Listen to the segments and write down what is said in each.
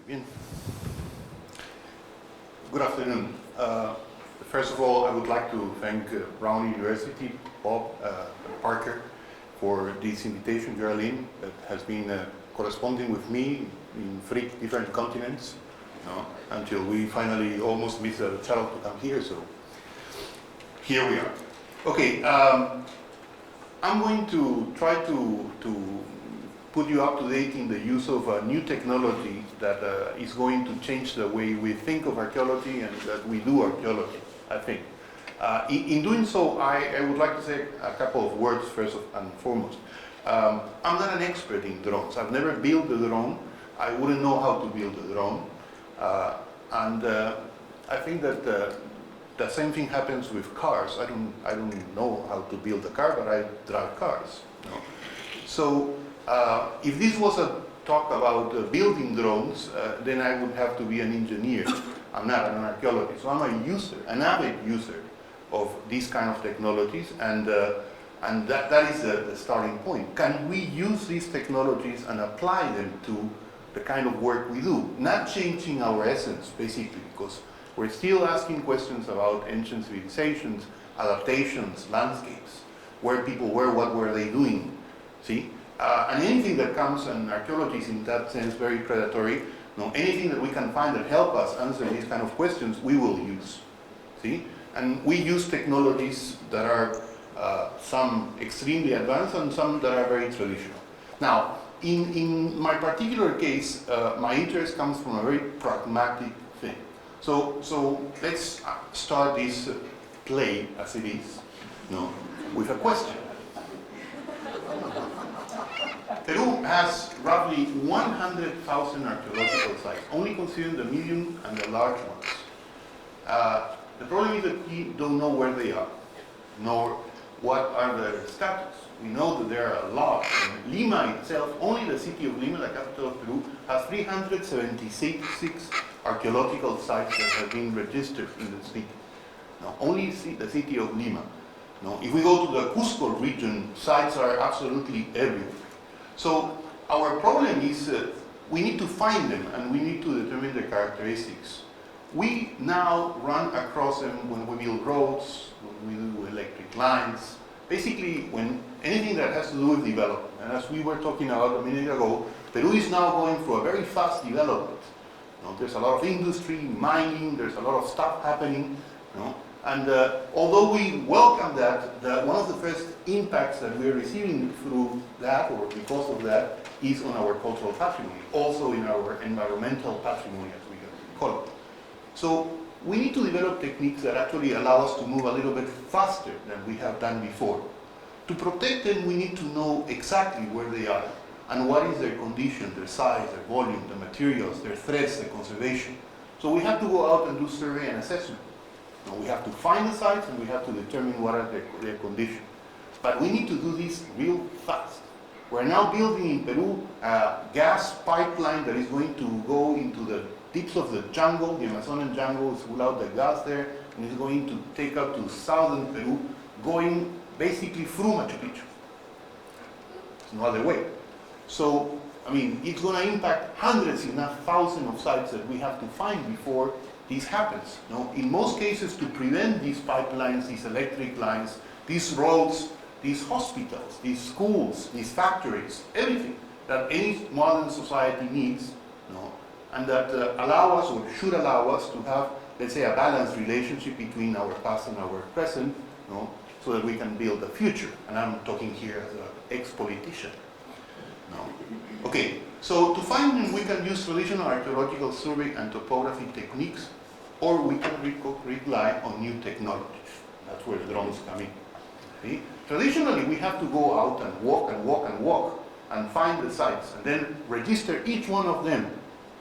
Muy bien. Good afternoon. First of all, I would like to thank Brown University, Bob Parker, for this invitation, Geraldine, that has been corresponding with me in 3 different continents, until we finally almost missed a channel to come here, so here we are. Okay, I'm going to try to put you up to date in the use of a new technology that is going to change the way we think of archaeology and that we do archaeology, I think. In doing so, I would like to say a couple of words first and foremost. I'm not an expert in drones. I've never built a drone. I wouldn't know how to build a drone. And I think that the same thing happens with cars. I don't know how to build a car, but I drive cars. So if this was a talk about building drones, then I would have to be an engineer. I'm not an archaeologist, so I'm a user, an avid user of these kind of technologies, and that is the starting point. Can we use these technologies and apply them to the kind of work we do? Not changing our essence, basically, because we're still asking questions about ancient civilizations, adaptations, landscapes, where people were, what were they doing, see? And anything that comes, and archaeology is in that sense very predatory, anything that we can find that help us answer these kind of questions, we will use, see? And we use technologies that are some extremely advanced and some that are very traditional. Now, in my particular case, my interest comes from a very pragmatic thing. So let's start this play, as it is, with a question. Peru has roughly 100,000 archaeological sites, only considering the medium and the large ones. The problem is that we don't know where they are, nor what are their status. We know that there are a lot. Lima itself, only the city of Lima, the capital of Peru, has 376 archaeological sites that have been registered in the city. Now, only the city of Lima. Now, if we go to the Cusco region, sites are absolutely everywhere. So our problem is we need to find them and we need to determine their characteristics. We now run across them when we build roads, when we do electric lines, basically when anything that has to do with development. And as we were talking about a minute ago, Peru is now going through a very fast development. There's a lot of industry, mining, there's a lot of stuff happening. And although we welcome that, one of the first impacts that we're receiving through that, or because of that, is on our cultural patrimony, also in our environmental patrimony, as we call it. So we need to develop techniques that actually allow us to move a little bit faster than we have done before. To protect them, we need to know exactly where they are and what is their condition, their size, their volume, the materials, their threats, their conservation. So we have to go out and do survey and assessment. Now we have to find the sites and we have to determine what are their conditions. But we need to do this real fast. We're now building in Peru a gas pipeline that is going to go into the deeps of the jungle, the Amazonian jungle, pull out the gas there, and it's going to take up to southern Peru, going basically through Machu Picchu. There's no other way. So, I mean, it's going to impact hundreds, if not thousands of sites that we have to find before this happens. In most cases, to prevent these pipelines, these electric lines, these roads, these hospitals, these schools, these factories, everything that any modern society needs, and that allow us, or should allow us, to have, let's say, a balanced relationship between our past and our present, so that we can build a future. And I'm talking here as an ex-politician. Okay, so to find them, we can use traditional archaeological survey and topography techniques, or we can rely on new technologies. That's where drones come in. See? Traditionally, we have to go out and walk and walk and walk and find the sites, and then register each one of them.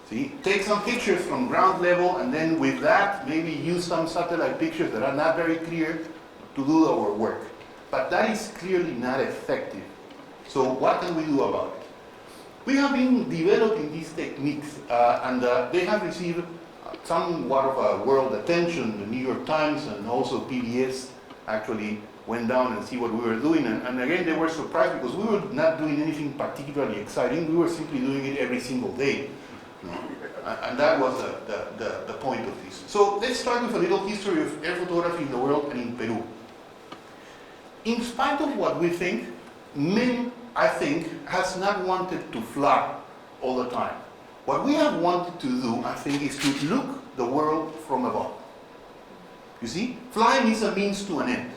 See? Take some pictures from ground level, and then with that, maybe use some satellite pictures that are not very clear to do our work. But that is clearly not effective. So what can we do about it? We have been developing these techniques, and they have received somewhat of a world attention. The New York Times and also PBS actually went down and see what we were doing, and again they were surprised because we were not doing anything particularly exciting. We were simply doing it every single day. And that was the point of this. So let's start with a little history of air photography in the world and in Peru. In spite of what we think, men, I think, has not wanted to fly all the time. What we have wanted to do, I think, is to look the world from above. You see, flying is a means to an end.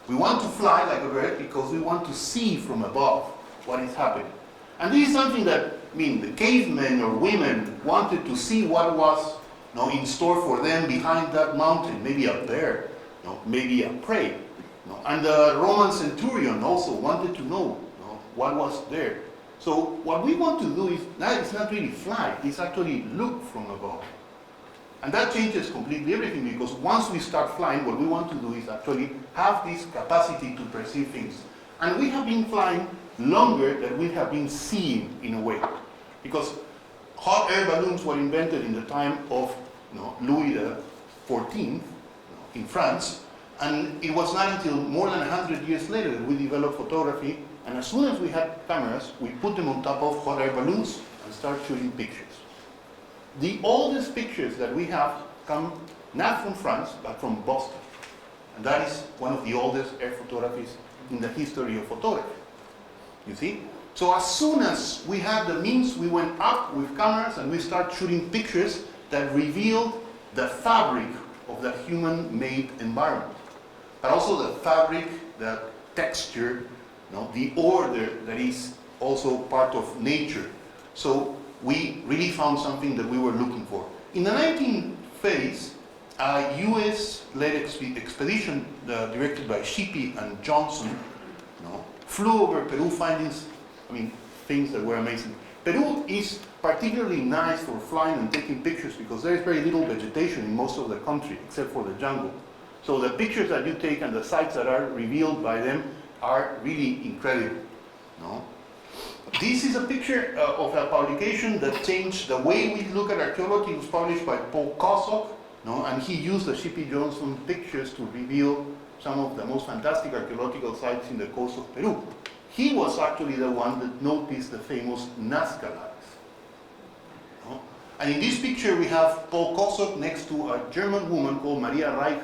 We want to fly like a bird because we want to see from above what is happening. And this is something that, I mean, the cavemen or women wanted to see what was, you know, in store for them behind that mountain, maybe a bear, you know, maybe a prey. You know. And the Roman centurion also wanted to know, you know, what was there. So what we want to do is, it's not really fly, it's actually look from above. And that changes completely everything, because once we start flying, what we want to do is actually have this capacity to perceive things. And we have been flying longer than we have been seeing, in a way. Because hot air balloons were invented in the time of, you know, Louis XIV, you know, in France. And it was not until more than 100 years later that we developed photography. And as soon as we had cameras, we put them on top of hot air balloons and start shooting pictures. The oldest pictures that we have come not from France, but from Boston. And that is one of the oldest air photographies in the history of photography. You see? So as soon as we had the means, we went up with cameras and we started shooting pictures that revealed the fabric of the human-made environment. But also the fabric, the texture, you know, the order that is also part of nature. So we really found something that we were looking for. In the 1930s, a US-led expedition directed by Shippey and Johnson, you know, flew over Peru, findings, I mean, things that were amazing. Peru is particularly nice for flying and taking pictures because there is very little vegetation in most of the country, except for the jungle. So the pictures that you take and the sites that are revealed by them are really incredible. No? This is a picture of a publication that changed the way we look at archaeology. It was published by Paul Kosok, no? And he used the Shippey Johnson pictures to reveal some of the most fantastic archaeological sites in the coast of Peru. He was actually the one that noticed the famous Nazca Lines. No? And in this picture we have Paul Kosok next to a German woman called Maria Reich,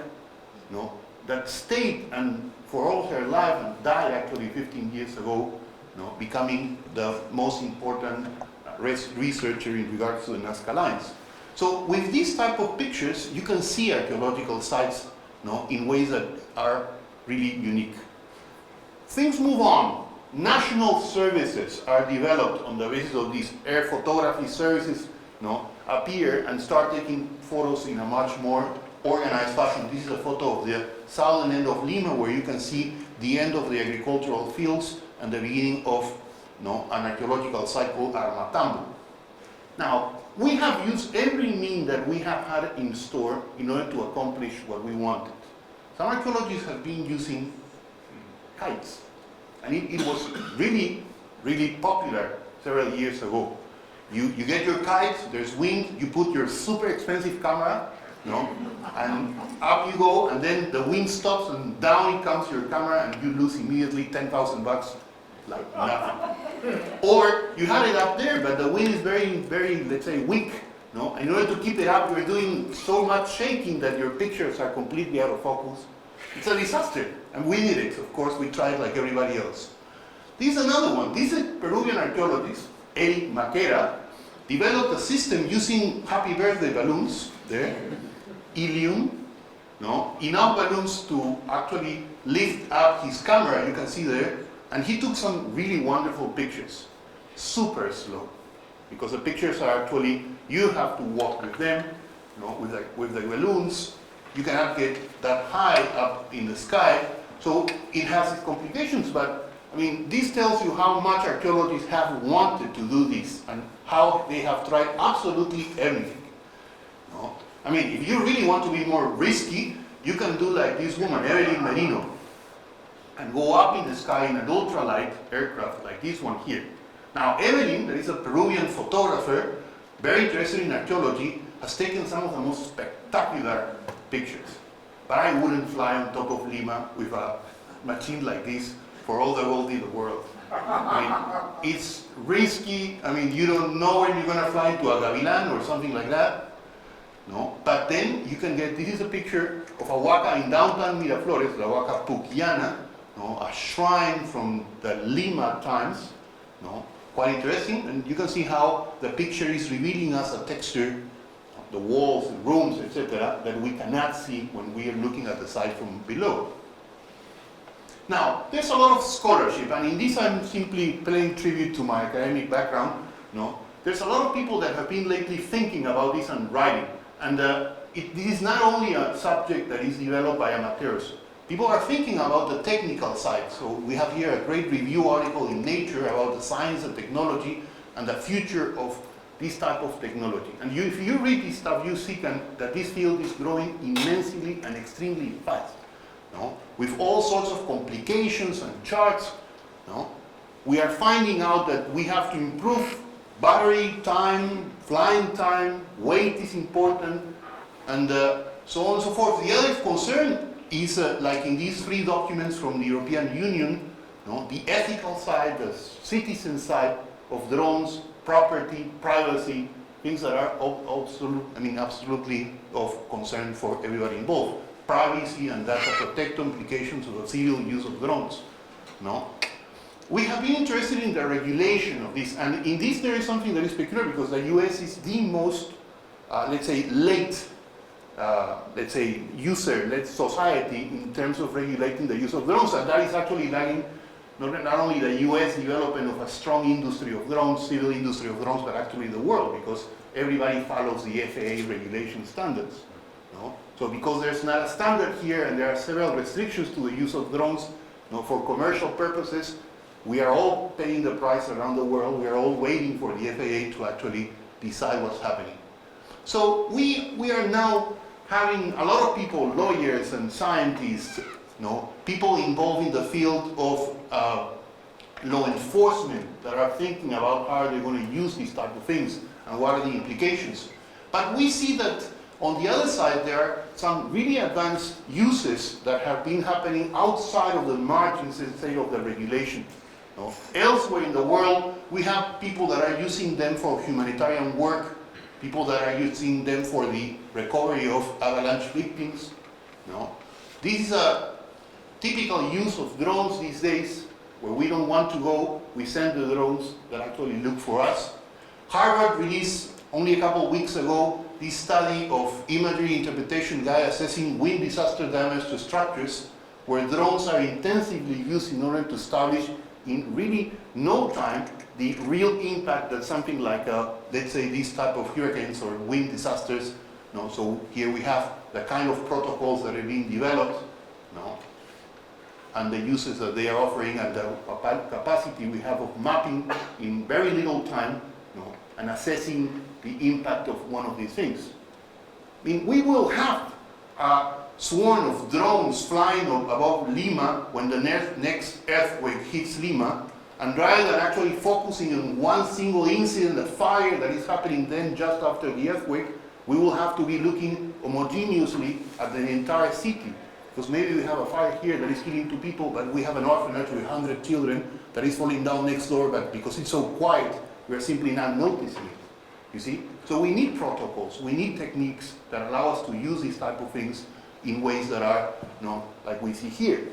no? That stayed and for all her life and died actually 15 years ago, no? Becoming the most important researcher in regards to the Nazca Lines. So with these type of pictures, you can see archaeological sites, no? In ways that are really unique. Things move on. National services are developed on the basis of these air photography services, no? Appear and start taking photos in a much more organized fashion. This is a photo of the southern end of Lima, where you can see the end of the agricultural fields and the beginning of, no, an archaeological site called Armatambo. Now, we have used every means that we have had in store in order to accomplish what we wanted. Some archaeologists have been using kites, and it was really, really popular several years ago. You get your kite, there's wind, you put your super expensive camera, no? And up you go, and then the wind stops, and down comes your camera, and you lose immediately 10,000 bucks, like nothing. Or you had it up there, but the wind is very, very, let's say, weak. No? In order to keep it up, you're doing so much shaking that your pictures are completely out of focus. It's a disaster, and we did it. Of course, we tried like everybody else. This is another one. This is a Peruvian archaeologist, Eric Maquera, developed a system using happy birthday balloons, there, helium, no, enough balloons to actually lift up his camera, you can see there, and he took some really wonderful pictures, super slow, because the pictures are actually, you have to walk with them, you know, with the balloons. You cannot get that high up in the sky, so it has its complications, but I mean, this tells you how much archaeologists have wanted to do this and how they have tried absolutely everything. No? I mean, if you really want to be more risky, you can do like this woman, Evelyn Merino, and go up in the sky in an ultralight aircraft like this one here. Now, Evelyn, that is a Peruvian photographer, very interested in archaeology, has taken some of the most spectacular pictures. But I wouldn't fly on top of Lima with a machine like this for all the gold in the world. I mean, it's risky. I mean, you don't know when you're going to fly to a gavilan or something like that. No? But then you can get, this is a picture of a Huaca in downtown Miraflores, the Huaca Puquiana, no? A shrine from the Lima times. No? Quite interesting, and you can see how the picture is revealing us a texture, the walls, the rooms, etc., that we cannot see when we are looking at the site from below. Now, there's a lot of scholarship, and in this I'm simply paying tribute to my academic background. No? There's a lot of people that have been lately thinking about this and writing, and this is not only a subject that is developed by amateurs. People are thinking about the technical side. So we have here a great review article in Nature about the science and technology and the future of this type of technology. And if you read this stuff, you see that this field is growing immensely and extremely fast. No? With all sorts of complications and charts. No? We are finding out that we have to improve battery time, flying time, weight is important, and so on and so forth. The other concern is like in these 3 documents from the European Union, no, the ethical side, the citizen side of drones, property, privacy, things that are absolutely of concern for everybody involved. Privacy and data protect implications of the civil use of drones. No? We have been interested in the regulation of this, and in this there is something that is peculiar because the US is the most, let's say, late user-led society in terms of regulating the use of drones, and that is actually lagging not only the US development of a strong industry of drones, civil industry of drones, but actually the world, because everybody follows the FAA regulation standards. No? So because there's not a standard here and there are several restrictions to the use of drones, no, for commercial purposes, we are all paying the price around the world. We are all waiting for the FAA to actually decide what's happening. So we are now having a lot of people, lawyers and scientists, people involved in the field of law enforcement that are thinking about how they're going to use these type of things and what are the implications. But we see that on the other side there are some really advanced uses that have been happening outside of the margins, let's say, of the regulation. Elsewhere in the world, we have people that are using them for humanitarian work, people that are using them for the recovery of avalanche victims. This is a typical use of drones these days. Where we don't want to go, we send the drones that actually look for us. Harvard released only a couple of weeks ago this study of imagery interpretation guide assessing wind disaster damage to structures, where drones are intensively used in order to establish in really no time the real impact that something like, let's say, these type of hurricanes or wind disasters. So here we have the kind of protocols that are being developed, and the uses that they are offering and the capacity we have of mapping in very little time, and assessing the impact of one of these things. I mean, we will have a swarm of drones flying above Lima when the next earthquake hits Lima, and rather than actually focusing on one single incident, a fire that is happening then just after the earthquake, we will have to be looking homogeneously at the entire city. Because maybe we have a fire here that is killing 2 people, but we have an orphanage with 100 children that is falling down next door, but because it's so quiet, we are simply not noticing it. You see? So we need protocols, we need techniques that allow us to use these type of things in ways that are, like we see here.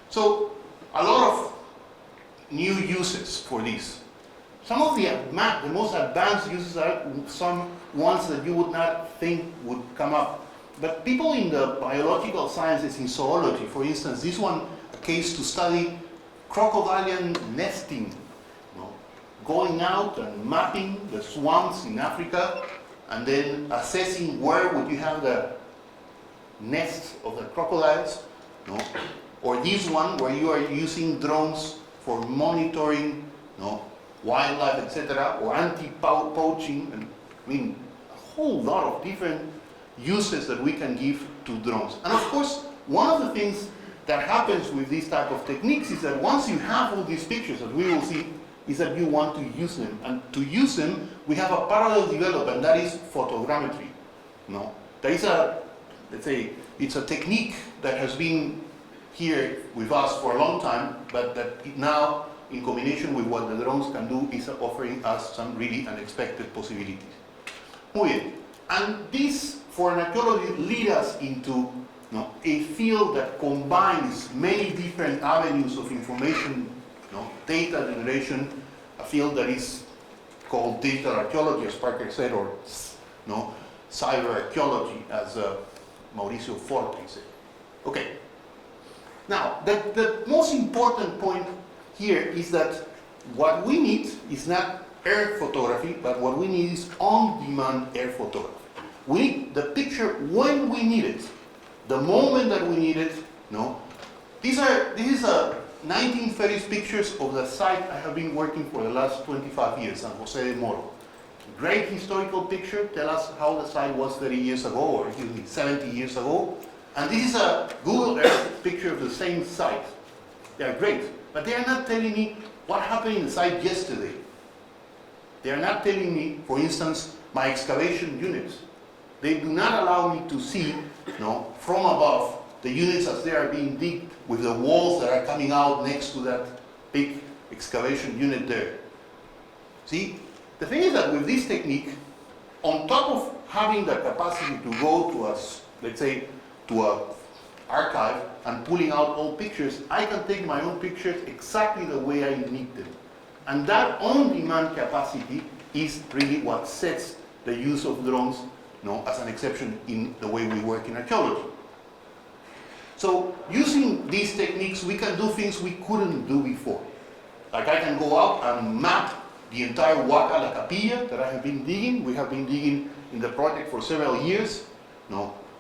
So a lot of new uses for this. Some of the most advanced uses are some ones that you would not think would come up. But people in the biological sciences, in zoology, for instance, this one, a case to study crocodilian nesting, going out and mapping the swamps in Africa, and then assessing where would you have the nests of the crocodiles, or this one where you are using drones for monitoring, wildlife, etc., or anti-poaching, and I mean, a whole lot of different uses that we can give to drones. And of course, one of the things that happens with these type of techniques is that once you have all these pictures that we will see, is that you want to use them. And to use them, we have a parallel development, that is photogrammetry. There is a, let's say, it's a technique that has been here with us for a long time, but that now, in combination with what the drones can do, is offering us some really unexpected possibilities. Muy bien. And this, for an archaeologist, leads us into a field that combines many different avenues of information, data generation, a field that is called digital archaeology, as Parker said, or cyber archaeology, as Mauricio Forte said. Okay. Now, the most important point here is that what we need is not air photography, but what we need is on-demand air photography. We need the picture when we need it, the moment that we need it. This is a 1930s pictures of the site I have been working for the last 25 years, San Jose de Moro. Great historical picture, tell us how the site was 30 years ago, or excuse me, 70 years ago. And this is a Google Earth picture of the same site. They are great, but they are not telling me what happened in the site yesterday. They are not telling me, for instance, my excavation units. They do not allow me to see, from above, the units as they are being digged with the walls that are coming out next to that big excavation unit there. See, the thing is that with this technique, on top of having the capacity to go to us, let's say, to an archive and pulling out old pictures, I can take my own pictures exactly the way I need them. And that on-demand capacity is really what sets the use of drones as an exception in the way we work in archaeology. So using these techniques, we can do things we couldn't do before. Like I can go out and map the entire Huaca La Capilla that I have been digging. We have been digging in the project for several years.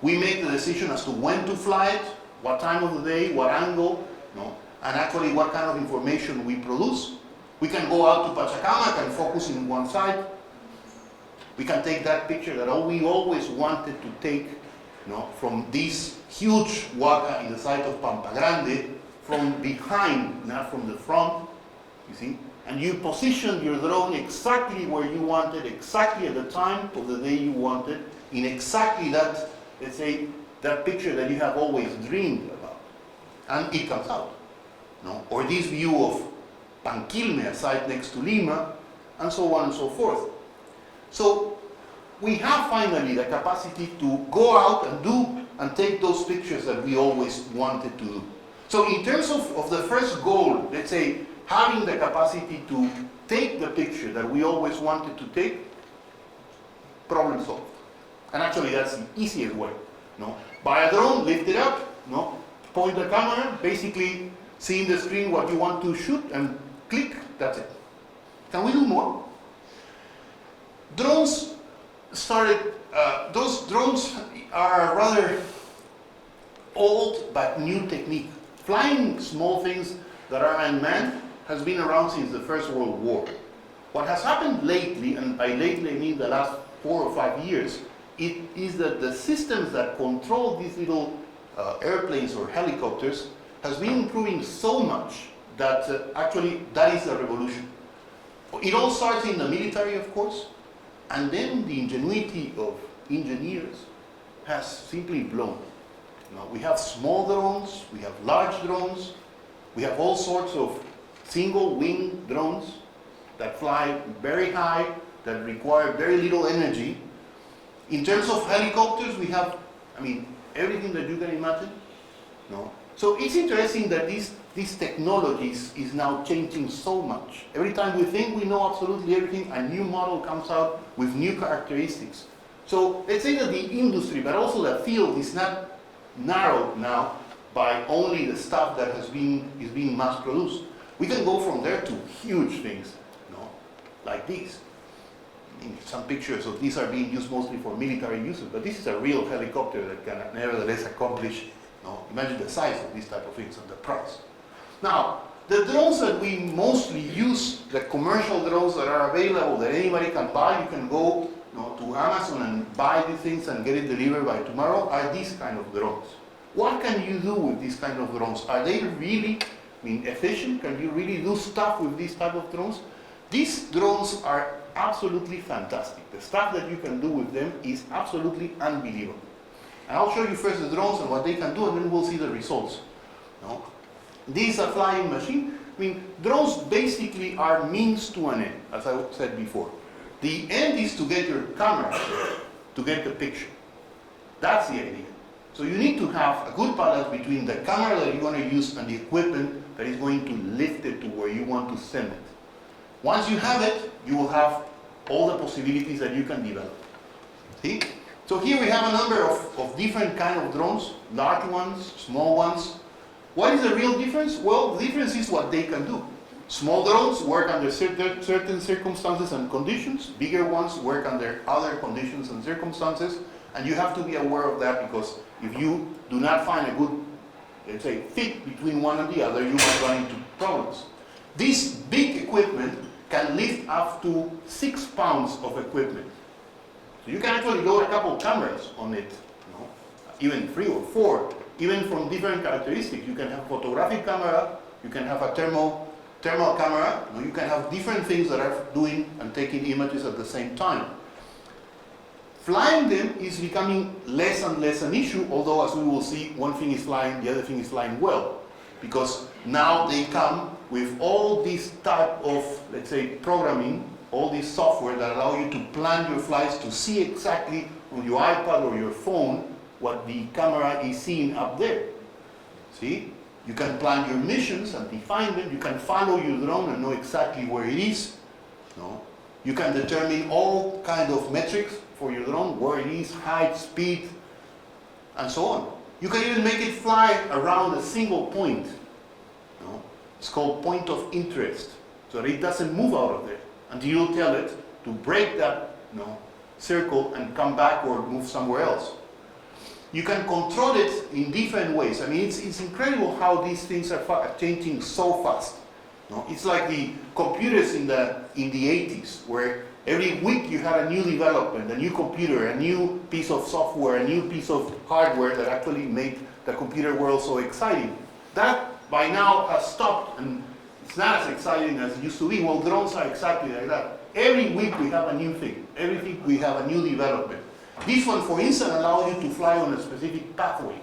We make the decision as to when to fly it, what time of the day, what angle, and actually what kind of information we produce. We can go out to Pachacamac and focus in one side. We can take that picture that we always wanted to take from this huge Huaca in the site of Pampa Grande, from behind, not from the front, you see? And you position your drone exactly where you want it, exactly at the time of the day you want it, in exactly that, let's say, that picture that you have always dreamed about. And it comes out. Or this view of Panquilme, a site next to Lima, and so on and so forth. So we have finally the capacity to go out and do and take those pictures that we always wanted to do. So in terms of the first goal, let's say, having the capacity to take the picture that we always wanted to take, problem solved. And actually that's the easiest way. Buy a drone, lift it up, point the camera, basically see in the screen what you want to shoot and click, that's it. Can we do more? Drones those drones are a rather old but new technique. Flying small things that are unmanned has been around since the First World War. What has happened lately, and by lately I mean the last 4 or 5 years, it is that the systems that control these little airplanes or helicopters has been improving so much that actually that is a revolution. It all starts in the military, of course, and then the ingenuity of engineers has simply blown. We have small drones, we have large drones, we have all sorts of single-wing drones that fly very high, that require very little energy. In terms of helicopters, we have, everything that you can imagine. So it's interesting that these technologies is now changing so much. Every time we think we know absolutely everything, a new model comes out with new characteristics. So let's say that the industry, but also the field, is not narrowed now by only the stuff that is being mass produced. We can go from there to huge things, like these. Some pictures of these are being used mostly for military uses, but this is a real helicopter that can nevertheless accomplish, imagine the size of these type of things and the price. Now, the drones that we mostly use, the commercial drones that are available that anybody can buy, you can go to Amazon and buy these things and get it delivered by tomorrow, are these kind of drones. What can you do with these kind of drones? Are they really efficient? Can you really do stuff with these type of drones? These drones are absolutely fantastic. The stuff that you can do with them is absolutely unbelievable. And I'll show you first the drones and what they can do, and then we'll see the results. No? This is a flying machine. I mean, drones basically are means to an end, as I said before. The end is to get your camera to get the picture. That's the idea. So you need to have a good balance between the camera that you're going to use and the equipment that is going to lift it to where you want to send it. Once you have it, you will have all the possibilities that you can develop. See? So here we have a number of different kind of drones, large ones, small ones. What is the real difference? Well, the difference is what they can do. Small drones work under certain circumstances and conditions. Bigger ones work under other conditions and circumstances. And you have to be aware of that, because if you do not find a good, let's say, fit between one and the other, you might run into problems. This big equipment can lift up to 6 pounds of equipment. So you can actually load a couple of cameras on it, you know, even 3 or 4, even from different characteristics. You can have a photographic camera, you can have a thermal camera, you can have different things that are doing and taking images at the same time. Flying them is becoming less and less an issue, although as we will see, one thing is flying, the other thing is flying well. Because now they come with all this type of, let's say, programming, all this software that allow you to plan your flights, to see exactly on your iPad or your phone what the camera is seeing up there. See? You can plan your missions and define them. You can follow your drone and know exactly where it is. No? You can determine all kind of metrics for your drone, where it is, height, speed, and so on. You can even make it fly around a single point. No? It's called point of interest, so that it doesn't move out of there until you tell it to break that circle and come back or move somewhere else. You can control it in different ways. I mean, it's incredible how these things are changing so fast. No? It's like the computers in the 80s, where every week you had a new development, a new computer, a new piece of software, a new piece of hardware that actually made the computer world so exciting. That by now has stopped, and it's not as exciting as it used to be. Well, drones are exactly like that. Every week we have a new thing. Every week we have a new development. This one, for instance, allows you to fly on a specific pathway.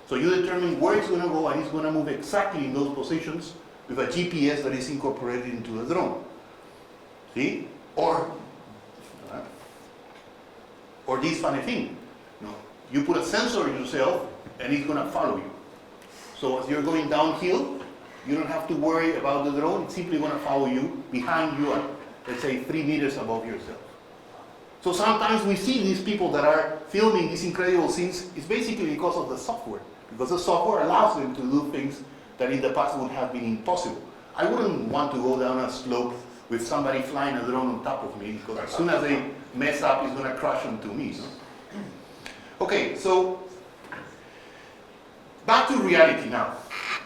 So you determine where it's going to go, and it's going to move exactly in those positions with a GPS that is incorporated into the drone. See? Or this funny thing. You put a sensor yourself, and it's going to follow you. So as you're going downhill, you don't have to worry about the drone. It's simply going to follow you behind you at, let's say, 3 meters above yourself. So sometimes we see these people that are filming these incredible scenes. It's basically because of the software. Because the software allows them to do things that in the past would have been impossible. I wouldn't want to go down a slope with somebody flying a drone on top of me, because as soon as they mess up, it's going to crash into me. So. Okay, so back to reality now.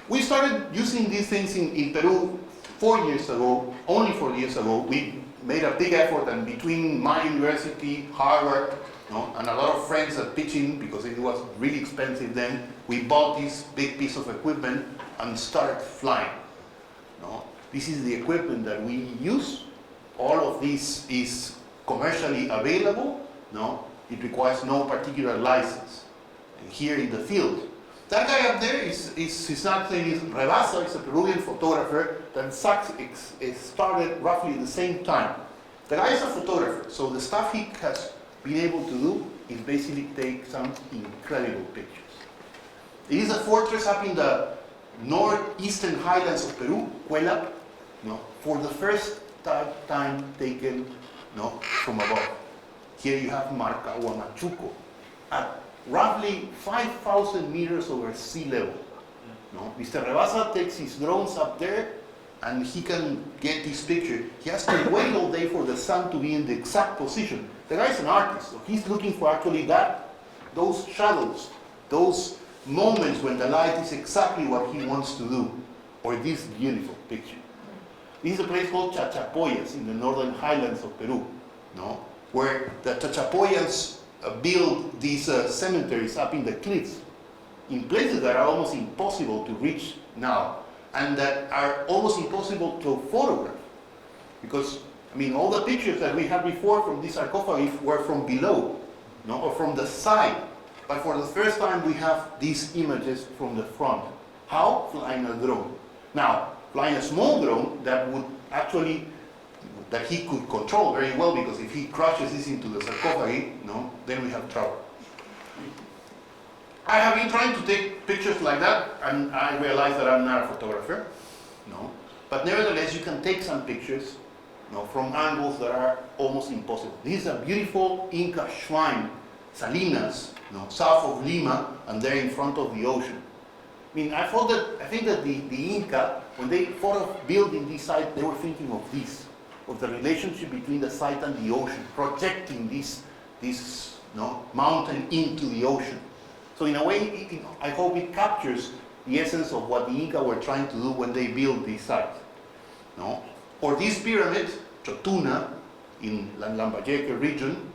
We started using these things in Peru 4 years ago, only 4 years ago. We made a big effort, and between my university, Harvard, and a lot of friends are pitching, because it was really expensive then, we bought this big piece of equipment and started flying. This is the equipment that we use. All of this is commercially available. It requires no particular license. And here in the field, that guy up there his name is Rebasa. He's a Peruvian photographer that started roughly at the same time. The guy is a photographer, so the stuff he has been able to do is basically take some incredible pictures. It is a fortress up in the northeastern highlands of Peru, Cuelap, for the first time taken from above. Here you have Marca Huamachuco at roughly 5,000 meters over sea level. Mr. Rebasa takes his drones up there, and he can get this picture. He has to wait all day for the sun to be in the exact position. The guy's an artist, so he's looking for actually those shadows, those moments when the light is exactly what he wants to do, or this beautiful picture. This is a place called Chachapoyas in the northern highlands of Peru, where the Chachapoyans build these cemeteries up in the cliffs, in places that are almost impossible to reach now, and that are almost impossible to photograph. Because, I mean, all the pictures that we had before from these sarcophagi were from below, or from the side. But for the first time, we have these images from the front. How? Flying a drone. Now, flying a small drone that would actually, that he could control very well, because if he crushes this into the sarcophagi, then we have trouble. I have been trying to take pictures like that, and I realize that I'm not a photographer, but nevertheless you can take some pictures from angles that are almost impossible. This is a beautiful Inca shrine, Salinas, south of Lima, and there in front of the ocean. I mean, I think that the Inca, when they thought of building this site, they were thinking of this, of the relationship between the site and the ocean, projecting this mountain into the ocean. So in a way, I hope it captures the essence of what the Inca were trying to do when they built this site. Or this pyramid, Chotuna, in Lambayeque region,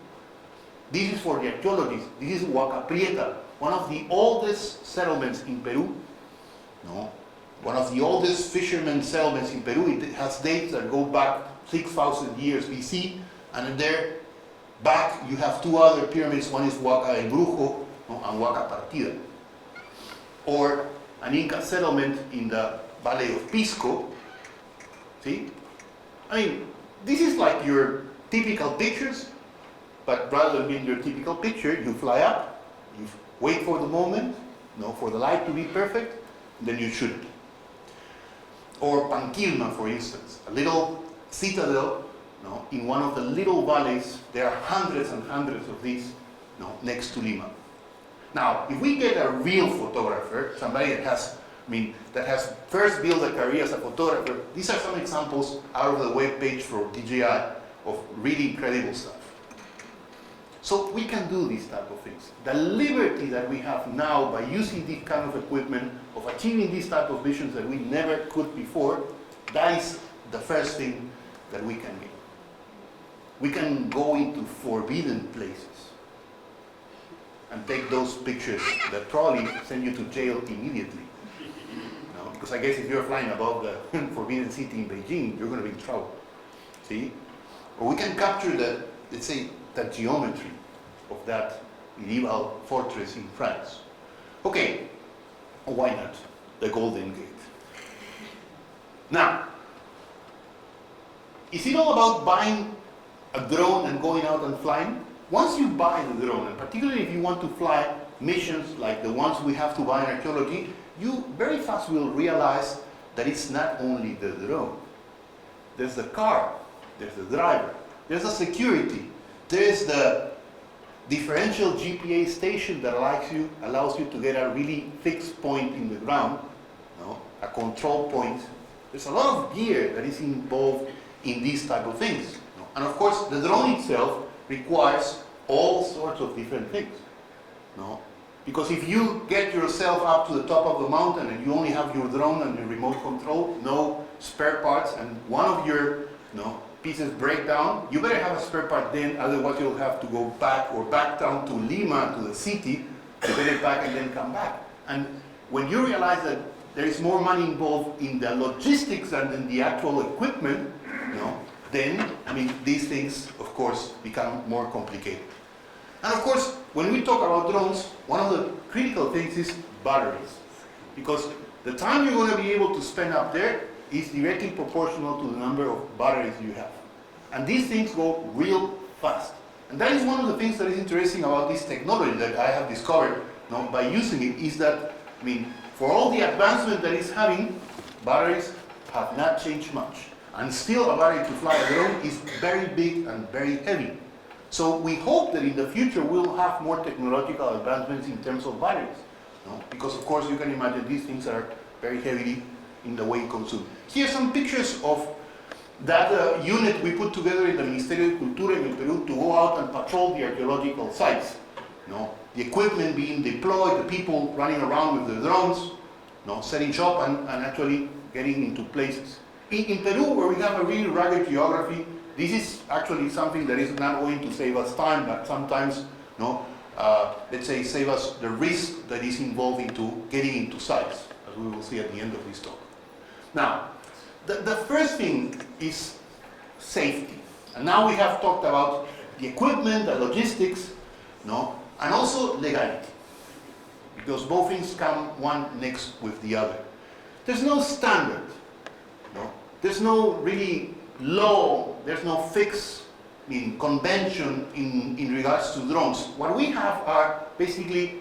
this is for the archaeologists. This is Huaca Prieta, one of the oldest settlements in Peru. One of the oldest fishermen settlements in Peru. It has dates that go back 6,000 years BC, and there back you have two other pyramids. One is Huaca el Brujo and Huaca Partida. Or an Inca settlement in the Valley of Pisco. See? I mean, this is like your typical pictures, but rather than being your typical picture, you fly up, you wait for the moment, for the light to be perfect, then you shoot it. Or Panquilma, for instance, a little citadel in one of the little valleys. There are hundreds and hundreds of these next to Lima. Now, if we get a real photographer, somebody that has first built a career as a photographer, these are some examples out of the web page for DJI of really incredible stuff. So we can do these type of things. The liberty that we have now by using this kind of equipment, of achieving these type of visions that we never could before, that is the first thing that we can get. We can go into forbidden places and take those pictures that probably send you to jail immediately. Because I guess if you're flying above the forbidden city in Beijing, you're going to be in trouble. See? Or we can capture the, let's say, the geometry of that medieval fortress in France. Okay, why not? The Golden Gate. Now, is it all about buying a drone and going out and flying? Once you buy the drone, and particularly if you want to fly missions like the ones we have to buy in archaeology, you very fast will realize that it's not only the drone. There's the car, there's the driver, there's the security, there's the differential GPA station that allows you to get a really fixed point in the ground, a control point. There's a lot of gear that is involved in these type of things. And of course, the drone itself requires all sorts of different things. Because if you get yourself up to the top of the mountain and you only have your drone and your remote control, no spare parts, and one of your pieces break down, you better have a spare part then, otherwise you'll have to go back down to Lima, to the city, to get it back and then come back. And when you realize that there is more money involved in the logistics than in the actual equipment, then, these things, of course, become more complicated. And of course, when we talk about drones, one of the critical things is batteries. Because the time you're going to be able to spend up there is directly proportional to the number of batteries you have. And these things go real fast. And that is one of the things that is interesting about this technology that I have discovered by using it, is that, for all the advancement that it's having, batteries have not changed much. And still a battery to fly a drone is very big and very heavy. So we hope that in the future we'll have more technological advancements in terms of batteries. Because of course you can imagine these things are very heavy in the way consumed. Here are some pictures of that unit we put together in the Ministerio de Cultura in Peru to go out and patrol the archaeological sites. The equipment being deployed, the people running around with the drones, setting up and actually getting into places. In Peru, where we have a really rugged geography, this is actually something that is not going to save us time, but sometimes, let's say, save us the risk that is involved into getting into sites, as we will see at the end of this talk. Now, the first thing is safety. And now we have talked about the equipment, the logistics, and also legality. because both things come one next with the other. There's no standard, no? There's no really law, there's no fixed convention in regards to drones. What we have are basically,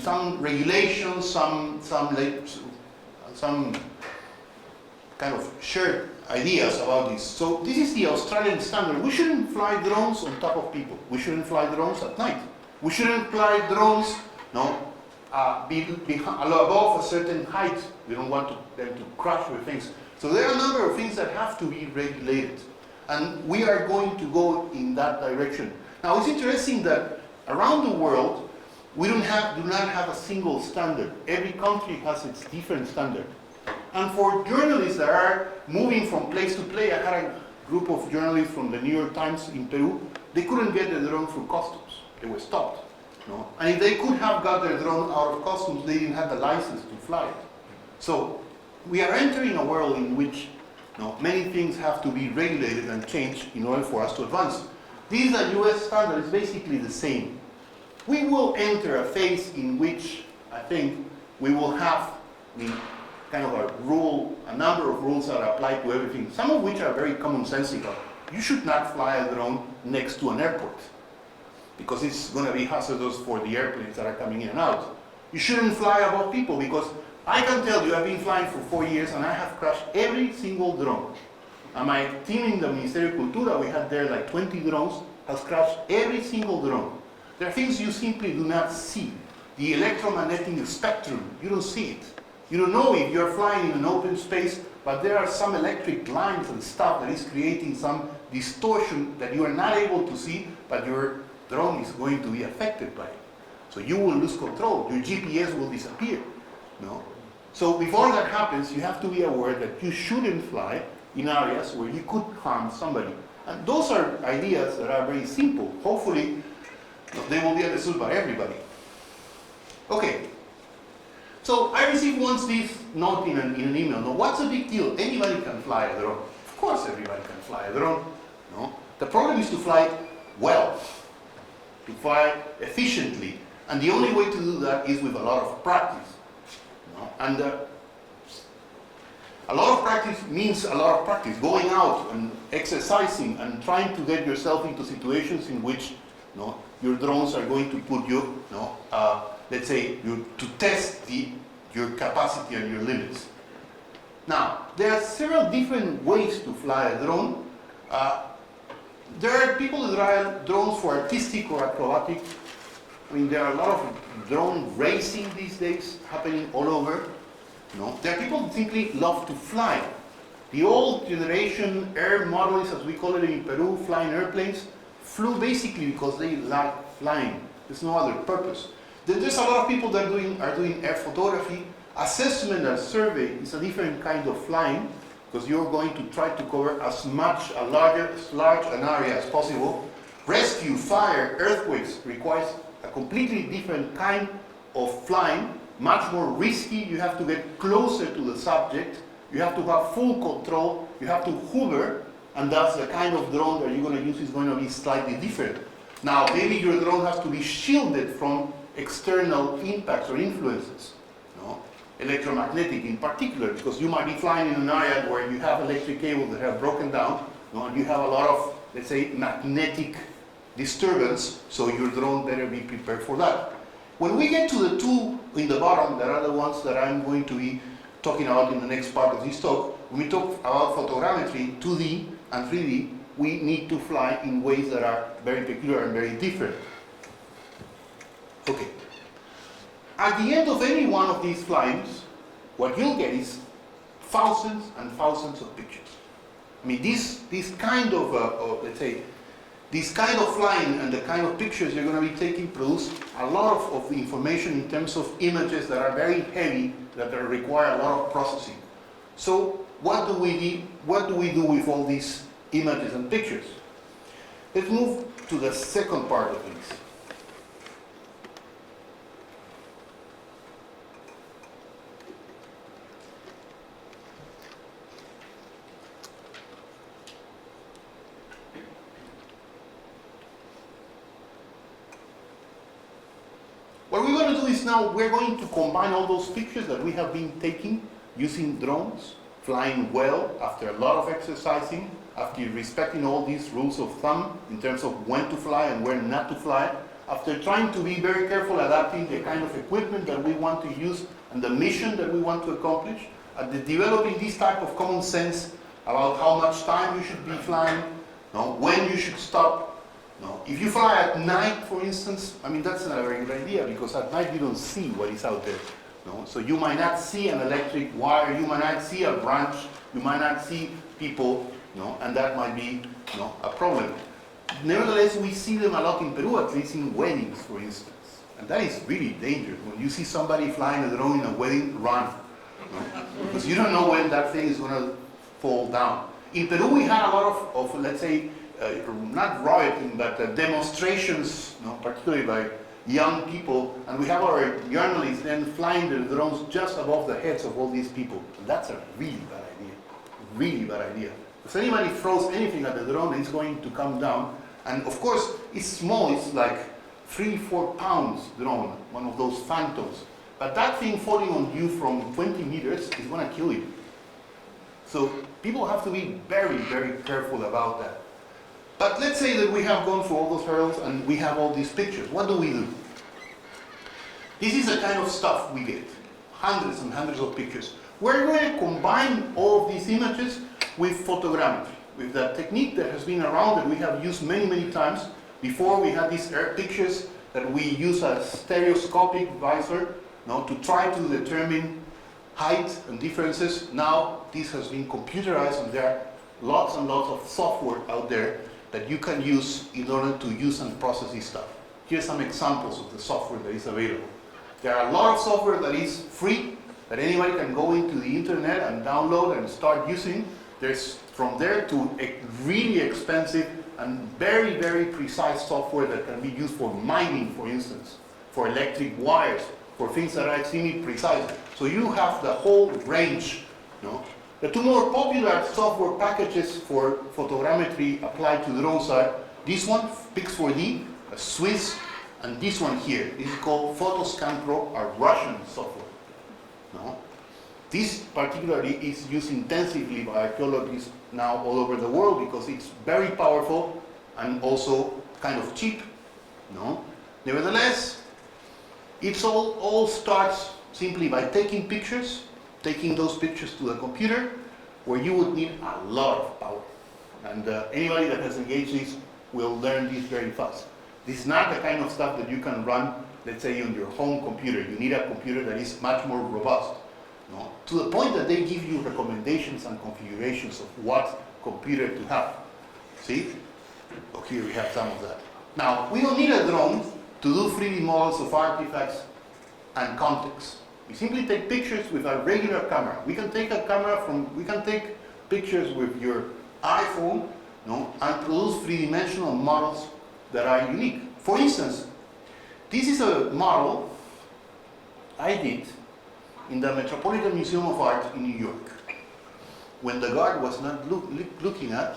some regulations, some kind of shared ideas about this. So this is the Australian standard. We shouldn't fly drones on top of people. We shouldn't fly drones at night. We shouldn't fly drones, above a certain height. We don't want them to crash with things. So there are a number of things that have to be regulated. And we are going to go in that direction. Now it's interesting that around the world, we do not have a single standard. Every country has its different standard. And for journalists that are moving from place to place, I had a group of journalists from the New York Times in Peru. They couldn't get the drone through customs. They were stopped. No? And if they could have got their drone out of customs, they didn't have the license to fly it. So we are entering a world in which many things have to be regulated and changed in order for us to advance. This is a US standard. It's basically the same. We will enter a phase in which I think we will have kind of a number of rules that apply to everything, some of which are very commonsensical. You should not fly a drone next to an airport because it's going to be hazardous for the airplanes that are coming in and out. You shouldn't fly above people because I can tell you I've been flying for 4 years and I have crashed every single drone. And my team in the Ministerio de Cultura, we had there like 20 drones, has crashed every single drone. There are things you simply do not see. The electromagnetic spectrum, you don't see it. You don't know if you're flying in an open space, but there are some electric lines and stuff that is creating some distortion that you are not able to see, but your drone is going to be affected by it. So you will lose control. Your GPS will disappear. No? So before that happens, you have to be aware that you shouldn't fly in areas where you could harm somebody. And those are ideas that are very simple. Hopefully, they will be understood by everybody. Okay. So I received once this note in an email. Now, what's the big deal? Anybody can fly a drone. Of course everybody can fly a drone. No? The problem is to fly well, to fly efficiently. And the only way to do that is with a lot of practice. No? And a lot of practice means a lot of practice. Going out and exercising and trying to get yourself into situations in which your drones are going to put you, let's say, to test your capacity and your limits. Now, there are several different ways to fly a drone. There are people who drive drones for artistic or acrobatic. There are a lot of drone racing these days happening all over. There are people who simply love to fly. The old generation air modelists, as we call it in Peru, flying airplanes, flew basically because they like flying. There's no other purpose. Then there's a lot of people that are doing air photography. Assessment and survey is a different kind of flying because you're going to try to cover as large an area as possible. Rescue, fire, earthquakes requires a completely different kind of flying, much more risky. You have to get closer to the subject. You have to have full control. You have to hover, and thus the kind of drone that you're going to use is going to be slightly different. Now, maybe your drone has to be shielded from external impacts or influences, electromagnetic in particular, because you might be flying in an area where you have electric cables that have broken down, and you have a lot of, let's say, magnetic disturbance, so your drone better be prepared for that. When we get to the two in the bottom, that are the ones that I'm going to be talking about in the next part of this talk, when we talk about photogrammetry, 2D and 3D, we need to fly in ways that are very peculiar and very different. Okay. At the end of any one of these flyings, what you'll get is thousands and thousands of pictures. This kind of, let's say, this kind of flying and the kind of pictures you're going to be taking produce a lot of information in terms of images that are very heavy, that require a lot of processing. So what do we do with all these images and pictures? Let's move to the second part of this. What we're going to do is now we're going to combine all those pictures that we have been taking using drones, flying well after a lot of exercising, after respecting all these rules of thumb in terms of when to fly and when not to fly, after trying to be very careful adapting the kind of equipment that we want to use and the mission that we want to accomplish, developing this type of common sense about how much time you should be flying, when you should stop. If you fly at night, for instance, I mean, that's not a very good idea because at night you don't see what is out there. So you might not see an electric wire, you might not see a branch, you might not see people, and that might be a problem. Nevertheless, we see them a lot in Peru, at least in weddings, for instance. And that is really dangerous. When you see somebody flying a drone in a wedding, run. Because you don't know when that thing is going to fall down. In Peru, we had a lot of let's say, not rioting, but demonstrations, particularly by young people, and we have our journalists then flying the drones just above the heads of all these people. And that's a really bad idea. Really bad idea. If anybody throws anything at the drone, it's going to come down. And of course, it's small, it's like 3-4 pounds drone, one of those phantoms. But that thing falling on you from 20 meters is going to kill you. So people have to be very, very careful about that. But let's say that we have gone through all those hurdles and we have all these pictures. What do we do? This is the kind of stuff we get. Hundreds and hundreds of pictures. We're going to combine all of these images with photogrammetry, with that technique that has been around that we have used many, many times. Before we had these air pictures that we use a stereoscopic visor to try to determine height and differences. Now this has been computerized and there are lots and lots of software out there that you can use in order to use and process this stuff. Here's some examples of the software that is available. There are a lot of software that is free, that anybody can go into the internet and download and start using. There's from there to really expensive and very, very precise software that can be used for mining, for instance, for electric wires, for things that are extremely precise. So you have the whole range. The two more popular software packages for photogrammetry applied to drones are this one, Pix4D, a Swiss, and this one here. This is called Photoscan Pro, a Russian software. This particularly is used intensively by archaeologists now all over the world because it's very powerful and also kind of cheap. Nevertheless, it all starts simply by taking pictures, taking those pictures to a computer where you would need a lot of power. And anybody that has engaged this will learn this very fast. This is not the kind of stuff that you can run, let's say, on your home computer. You need a computer that is much more robust. To the point that they give you recommendations and configurations of what computer to have. See? Oh, here we have some of that. Now, we don't need a drone to do 3D models of artifacts and context. We simply take pictures with a regular camera. We can take pictures with your iPhone, and produce 3-dimensional models that are unique. For instance, this is a model I did in the Metropolitan Museum of Art in New York, when the guard was not looking at.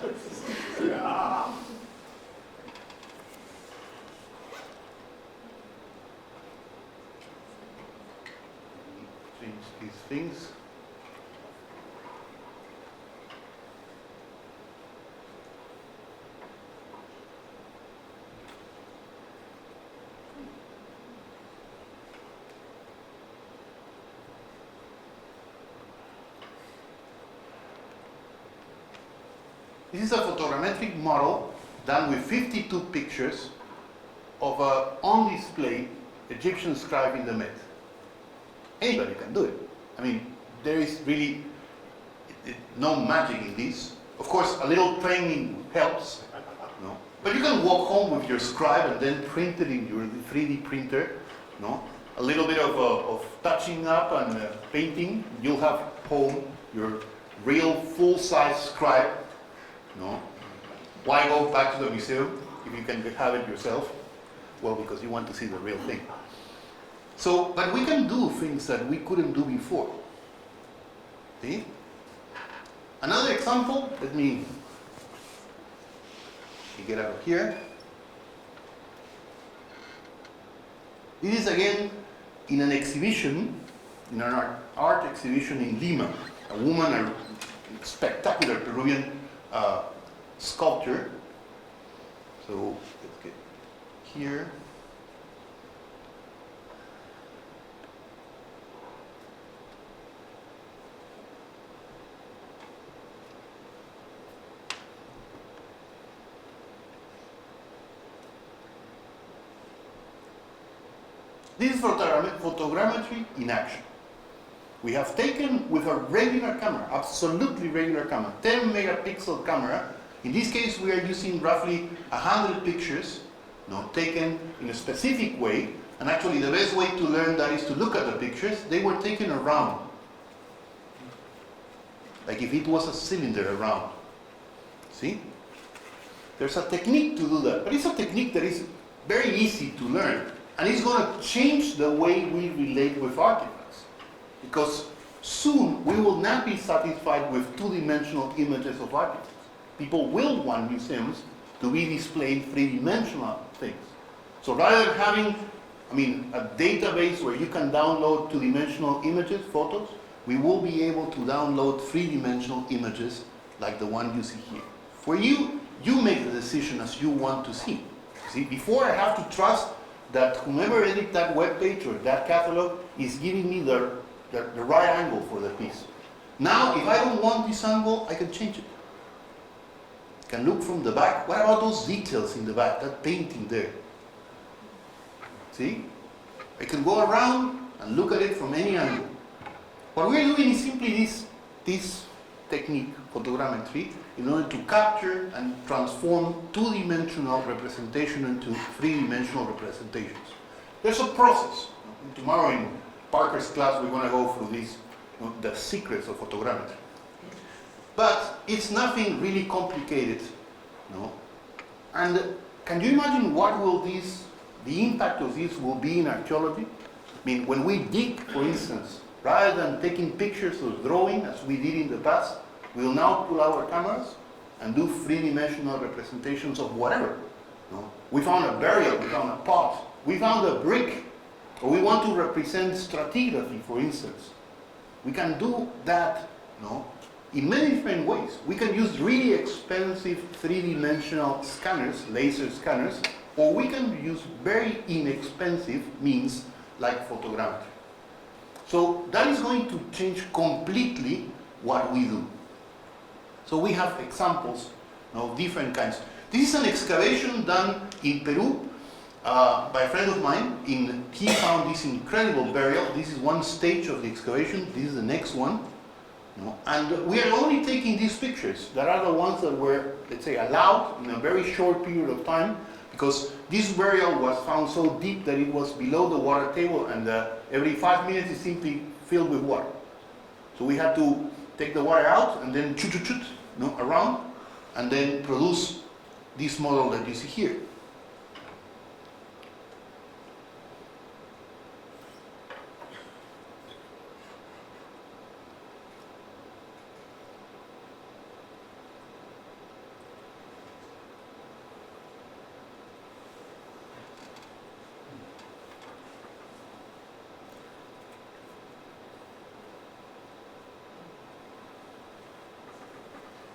Change these things. This is a photogrammetric model done with 52 pictures of a on-display Egyptian scribe in the Met. Anybody can do it. I mean, there is really no magic in this. Of course, a little training helps, but you can walk home with your scribe and then print it in your 3D printer. A little bit of touching up and painting. You'll have home your real full-size scribe. Why go back to the museum if you can have it yourself? Well, because you want to see the real thing. So, but we can do things that we couldn't do before. See? Another example, let me get out of here. This is again in an exhibition, in an art exhibition in Lima. A woman, a spectacular Peruvian sculptor. So let's get here. This is photogrammetry in action. We have taken with a regular camera, absolutely regular camera, 10 megapixel camera. In this case, we are using roughly 100 pictures, taken in a specific way. And actually, the best way to learn that is to look at the pictures. They were taken around, like if it was a cylinder around. See? There's a technique to do that, but it's a technique that is very easy to learn. And it's going to change the way we relate with artifacts. Because soon we will not be satisfied with two-dimensional images of artifacts. People will want museums to be displaying three-dimensional things. So rather than having, a database where you can download two-dimensional images, photos, we will be able to download three-dimensional images like the one you see here. For you, you make the decision as you want to see. See, before I have to trust that whomever edits that web page or that catalog is giving me the right angle for the piece. Now, if I don't want this angle, I can change it. I can look from the back. What about those details in the back, that painting there? See? I can go around and look at it from any angle. What we're doing is simply this technique, photogrammetry, in order to capture and transform two-dimensional representation into three-dimensional representations. There's a process. Tomorrow in Parker's class, we're going to go through this, the secrets of photogrammetry. But it's nothing really complicated. And can you imagine what will the impact of this will be in archaeology? When we dig, for instance, rather than taking pictures or drawing as we did in the past, we will now pull our cameras and do three-dimensional representations of whatever. We found a burial, we found a pot, we found a brick, or we want to represent stratigraphy, for instance. We can do that in many different ways. We can use really expensive three-dimensional scanners, laser scanners, or we can use very inexpensive means like photogrammetry. So that is going to change completely what we do. So we have examples of different kinds. This is an excavation done in Peru by a friend of mine. He found this incredible burial. This is one stage of the excavation. This is the next one. And we are only taking these pictures that are the ones that were, let's say, allowed in a very short period of time, because this burial was found so deep that it was below the water table, and every 5 minutes it's simply filled with water. So we had to take the water out and then shoot around, and then produce this model that you see here.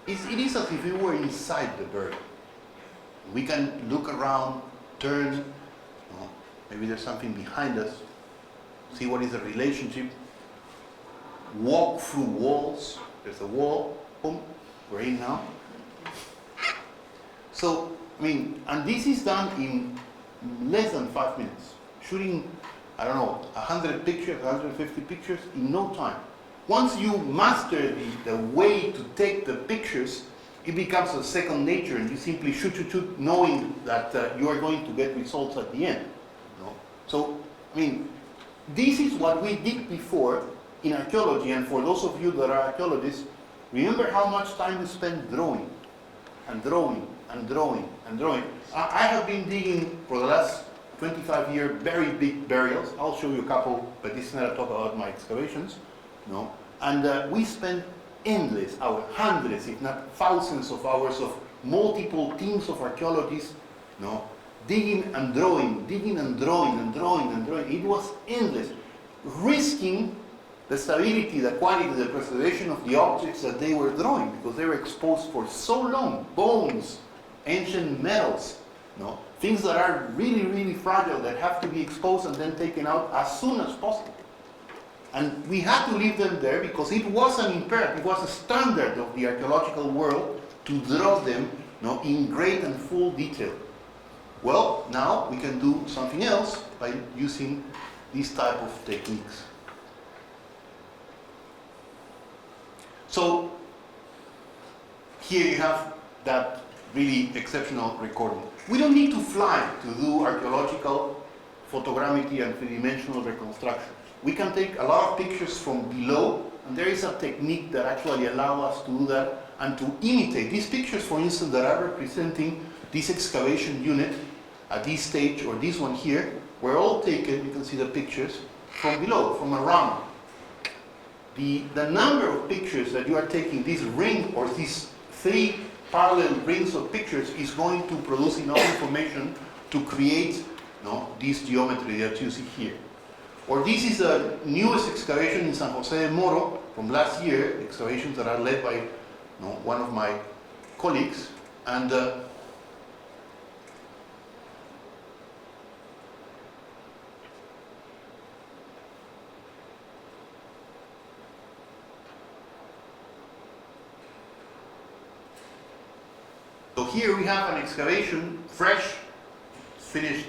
It is as if we were inside the burial. We can look around, turn, maybe there's something behind us, see what is the relationship, walk through walls. There's a wall, boom, we're in now. So, and this is done in less than 5 minutes. Shooting, 100 pictures, 150 pictures in no time. Once you master the way to take the pictures, it becomes a second nature, and you simply shoot, knowing that you are going to get results at the end. So, this is what we did before in archaeology, and for those of you that are archaeologists, remember how much time we spent drawing, and drawing, and drawing, and drawing. I have been digging for the last 25 years very big burials. I'll show you a couple, but this is not a talk about my excavations. And we spent endless hours, hundreds, if not thousands of hours of multiple teams of archaeologists, digging and drawing, digging and drawing and drawing and drawing. It was endless. risking the stability, the quality, the preservation of the objects that they were drawing, because they were exposed for so long. Bones, ancient metals, no? Things that are really, really fragile, that have to be exposed and then taken out as soon as possible. And we had to leave them there because it was an imperative, it was a standard of the archaeological world to draw them, no, in great and full detail. Well, now we can do something else by using these type of techniques. So here you have that really exceptional recording. We don't need to fly to do archaeological photogrammetry and three-dimensional reconstructions. We can take a lot of pictures from below, and there is a technique that actually allows us to do that and to imitate. These pictures, for instance, that are representing this excavation unit at this stage, or this one here, were all taken, you can see the pictures, from below, from around. The number of pictures that you are taking, this ring or these 3 parallel rings of pictures, is going to produce enough information to create, no, this geometry that you see here. Or this is the newest excavation in San Jose de Moro from last year, excavations that are led by, no, one of my colleagues. And so here we have an excavation, fresh, finished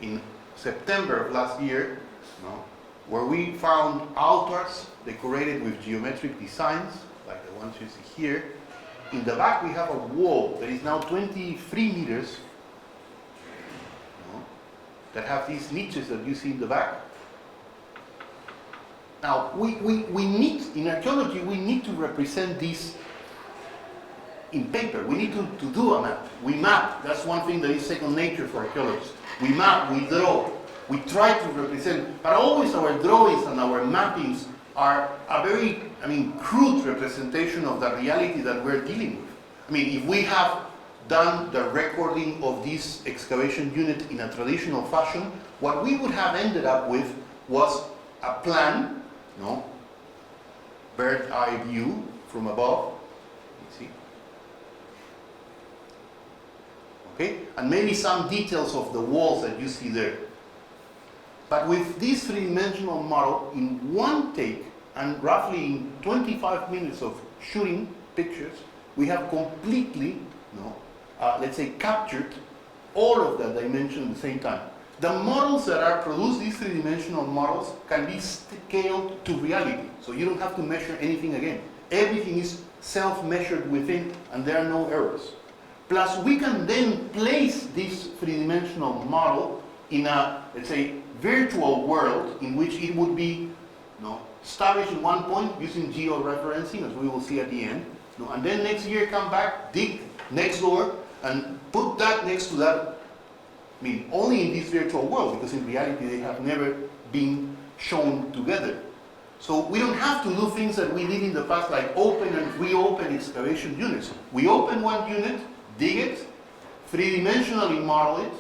in September of last year, no, where we found altars decorated with geometric designs, like the ones you see here. In the back we have a wall that is now 23 meters, no, that have these niches that you see in the back. Now, we need, in archaeology, we need to represent these in paper. We need to do a map. We map. That's one thing that is second nature for archaeologists. We map, we draw, we try to represent, but always our drawings and our mappings are a very, crude representation of the reality that we're dealing with. If we have done the recording of this excavation unit in a traditional fashion, what we would have ended up with was a plan, no, bird eye view from above. See? Okay? And maybe some details of the walls that you see there. But with this three-dimensional model, in one take, and roughly in 25 minutes of shooting pictures, we have completely, let's say, captured all of the dimensions at the same time. The models that are produced, these three-dimensional models, can be scaled to reality. So you don't have to measure anything again. Everything is self-measured within, and there are no errors. Plus, we can then place this three-dimensional model in a, let's say, virtual world in which it would be established in one point using georeferencing, as we will see at the end. And then next year come back, dig next door, and put that next to that. Only in this virtual world, because in reality they have never been shown together. So we don't have to do things that we did in the past, like open and reopen excavation units. We open one unit, dig it, three-dimensionally model it,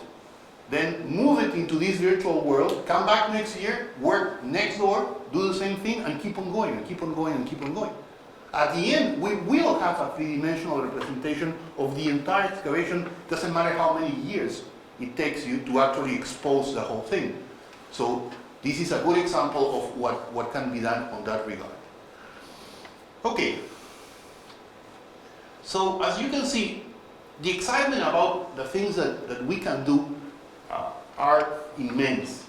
then move it into this virtual world, come back next year, work next door, do the same thing, and keep on going, and keep on going, and keep on going. At the end, we will have a three-dimensional representation of the entire excavation. Doesn't matter how many years it takes you to actually expose the whole thing. So this is a good example of what can be done on that regard. Okay. So as you can see, the excitement about the things that we can do are immense.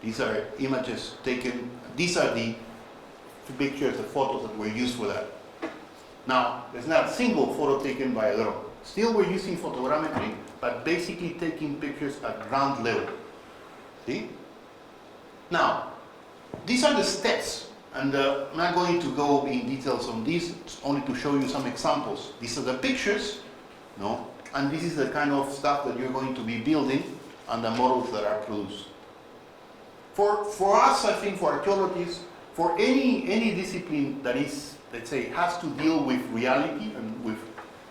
These are images taken, these are the pictures, the photos that were used for that. Now, there's not a single photo taken by a drone. Still we're using photogrammetry, but basically taking pictures at ground level. See? Now, these are the steps, and I'm not going to go in details on this, it's only to show you some examples. These are the pictures, and this is the kind of stuff that you're going to be building and the models that are produced. For us, I think, for archaeologists, for any discipline that is, let's say, has to deal with reality and with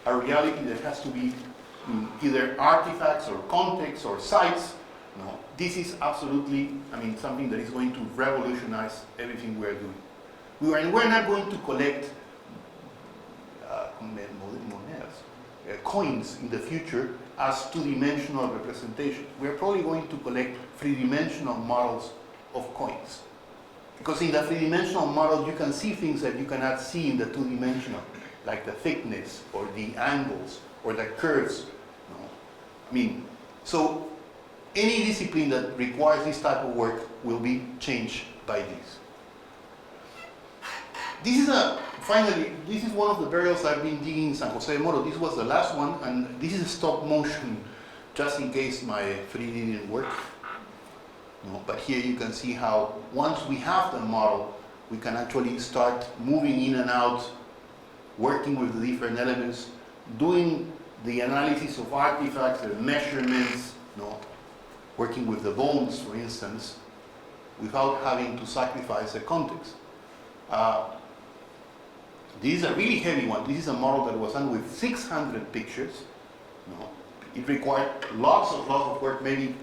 a reality that has to be either artifacts or contexts or sites, No, this is absolutely, I mean, something that is going to revolutionize everything we're doing. We're not going to collect coins in the future as two-dimensional representation. We're probably going to collect three-dimensional models of coins. Because in the three-dimensional model, you can see things that you cannot see in the two-dimensional, like the thickness, or the angles, or the curves. No? I mean, so any discipline that requires this type of work will be changed by this. Finally, this is one of the burials I've been digging in San Jose de Moro. This was the last one, and this is stop motion, just in case my 3D didn't work. No, but here you can see how once we have the model, we can actually start moving in and out, working with the different elements, doing the analysis of artifacts, the measurements, no, working with the bones, for instance, without having to sacrifice the context. This is a really heavy one. This is a model that was done with 600 pictures. No, it required lots of work, maybe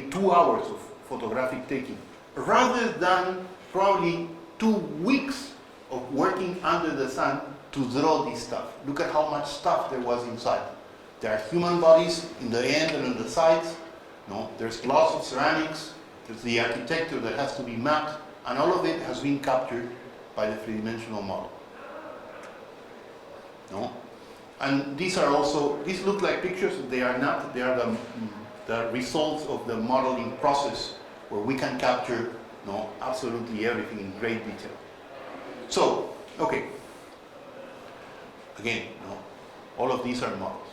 2 hours of photographic taking, rather than probably 2 weeks of working under the sun to draw this stuff. Look at how much stuff there was inside. There are human bodies in the end and on the sides. No, there's lots of ceramics. There's the architecture that has to be mapped, and all of it has been captured by the three-dimensional model. No? And these look like pictures, they are not, they are the results of the modeling process where we can capture absolutely everything in great detail. So, okay. Again, all of these are models.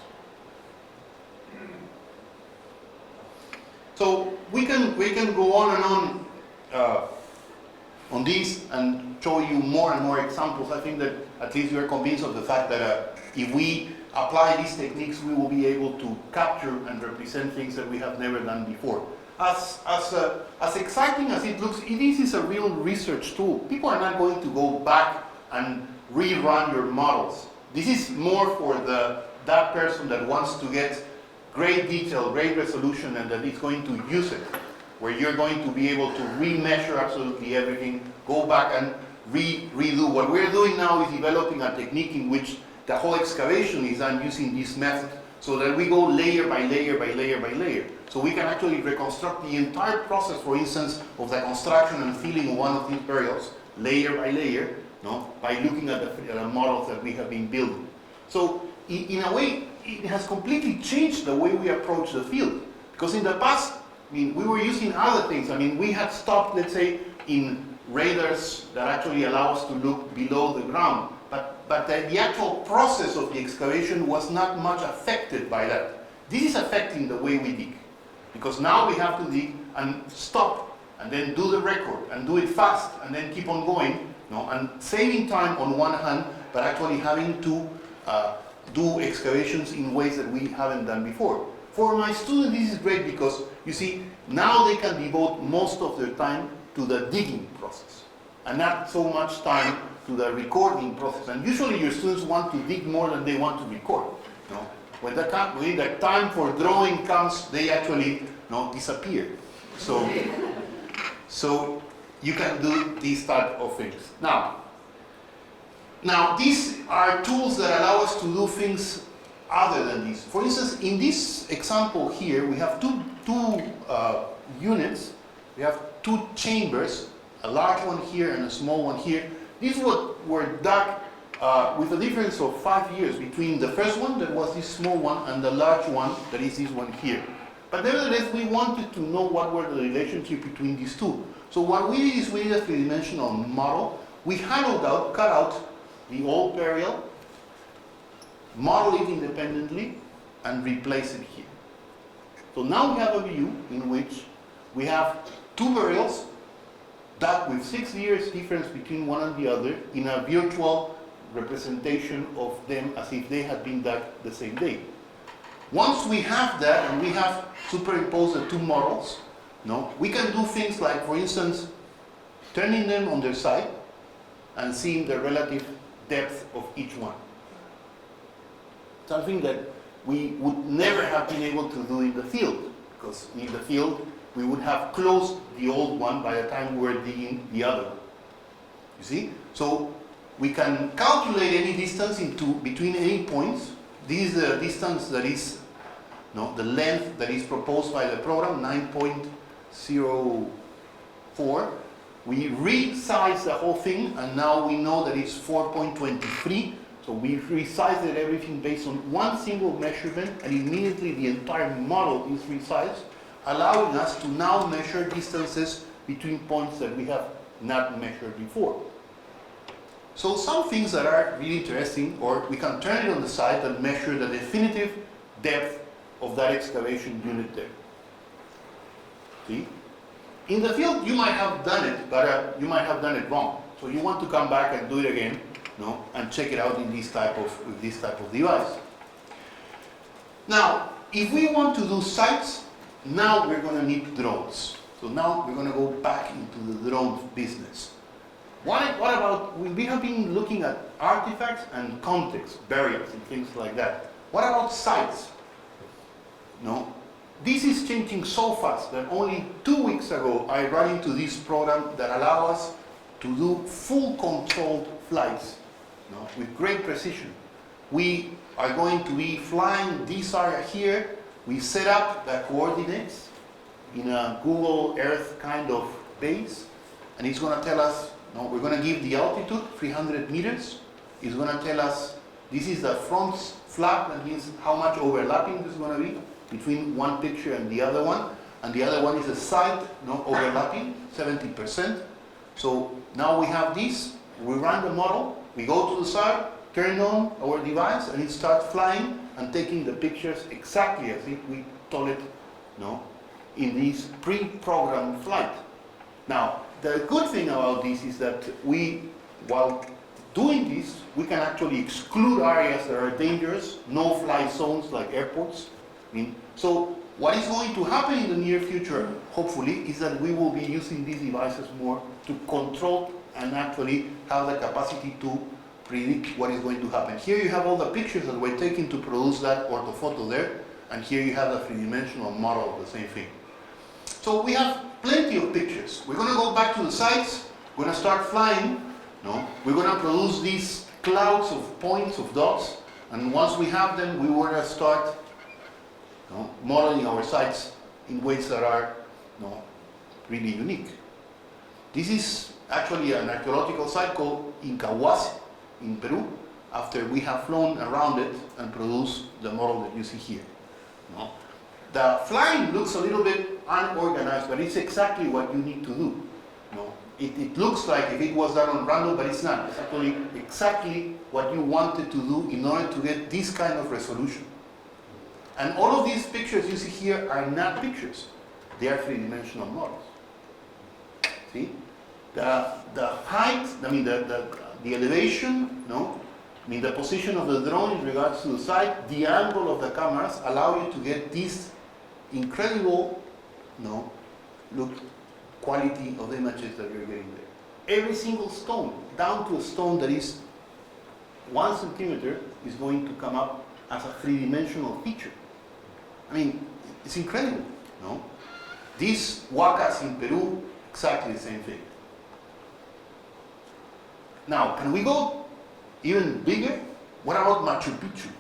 So we can go on and on this and show you more and more examples. I think that at least we are convinced of the fact that if we apply these techniques, we will be able to capture and represent things that we have never done before. As exciting as it looks, this is a real research tool. People are not going to go back and rerun your models. This is more for that person that wants to get great detail, great resolution, and that is going to use it, where you're going to be able to remeasure absolutely everything, go back and redo. What we're doing now is developing a technique in which the whole excavation is done using this method, so that we go layer by layer by layer by layer. So we can actually reconstruct the entire process, for instance, of the construction and filling of one of these burials, layer by layer, by looking at the models that we have been building. So in a way, it has completely changed the way we approach the field. Because in the past, we were using other things. We had stopped, let's say, in radars that actually allow us to look below the ground. But the actual process of the excavation was not much affected by that. This is affecting the way we dig. Because now we have to dig and stop, and then do the record, and do it fast, and then keep on going, and saving time on one hand, but actually having to do excavations in ways that we haven't done before. For my students, this is great because, you see, now they can devote most of their time to the digging process, and not so much time to the recording process. And usually your students want to dig more than they want to record. When the time for drawing comes, they actually disappear. So you can do these type of things. Now these are tools that allow us to do things other than this. For instance, in this example here, we have two units. We have 2 chambers, a large one here and a small one here. These were dug with a difference of 5 years between the first one, that was this small one, and the large one, that is this one here. But nevertheless, we wanted to know what were the relationship between these two. So what we did is we did a three-dimensional model. We hollowed out, cut out the old burial, model it independently, and replace it here. So now we have a view in which we have 2 burials dug with 6 years difference between one and the other in a virtual representation of them as if they had been dug the same day. Once we have that and we have superimposed the 2 models, we can do things like, for instance, turning them on their side and seeing the relative depth of each one. Something that we would never have been able to do in the field. because in the field we would have closed the old one by the time we were digging the other one. You see? So we can calculate any distance between any points. This is the distance that is, the length that is proposed by the program, 9.04. We resize the whole thing, and now we know that it's 4.23. So we resized everything based on one single measurement, and immediately the entire model is resized, allowing us to now measure distances between points that we have not measured before. So some things that are really interesting, or we can turn it on the side and measure the definitive depth of that excavation unit there. See? In the field, you might have done it, but you might have done it wrong. So you want to come back and do it again, and check it out in this type of device. Now, if we want to do sites, now we're going to need drones. So now we're going to go back into the drone business. What about, we have been looking at artifacts and context, burials and things like that. What about sites? This is changing so fast that only 2 weeks ago I ran into this program that allows us to do full controlled flights with great precision. We are going to be flying this area here. We set up the coordinates in a Google Earth kind of base, and it's going to tell us, we're going to give the altitude, 300 meters. It's going to tell us, this is the front flap, that means how much overlapping this is going to be between one picture and the other one. And the other one is a side, overlapping, 70%. So now we have this, we run the model, we go to the side, turn on our device, and it starts flying and taking the pictures exactly as if we told it, in this pre-programmed flight. Now, the good thing about this is that while doing this, we can actually exclude areas that are dangerous, no-fly zones like airports. So what is going to happen in the near future, hopefully, is that we will be using these devices more to control and actually have the capacity to predict what is going to happen. Here you have all the pictures that were taken to produce that orthophoto there, and here you have the three-dimensional model of the same thing. So we have plenty of pictures. We're going to go back to the sites, we're going to start flying, we're going to produce these clouds of points, of dots, and once we have them, we want to start modeling our sites in ways that are really unique. This is actually an archaeological site called Incahuasi in Peru, after we have flown around it and produced the model that you see here. The flying looks a little bit unorganized, but it's exactly what you need to do. It looks like if it was done on random, but it's not. It's actually exactly what you wanted to do in order to get this kind of resolution. And all of these pictures you see here are not pictures. They are three-dimensional models. See? The height, the elevation, the position of the drone in regards to the site, the angle of the cameras allow you to get this incredible, quality of the images that you're getting there. Every single stone, down to a stone that is 1 centimeter, is going to come up as a three-dimensional feature. It's incredible, These huacas in Peru, exactly the same thing. Now, can we go even bigger? What about Machu Picchu?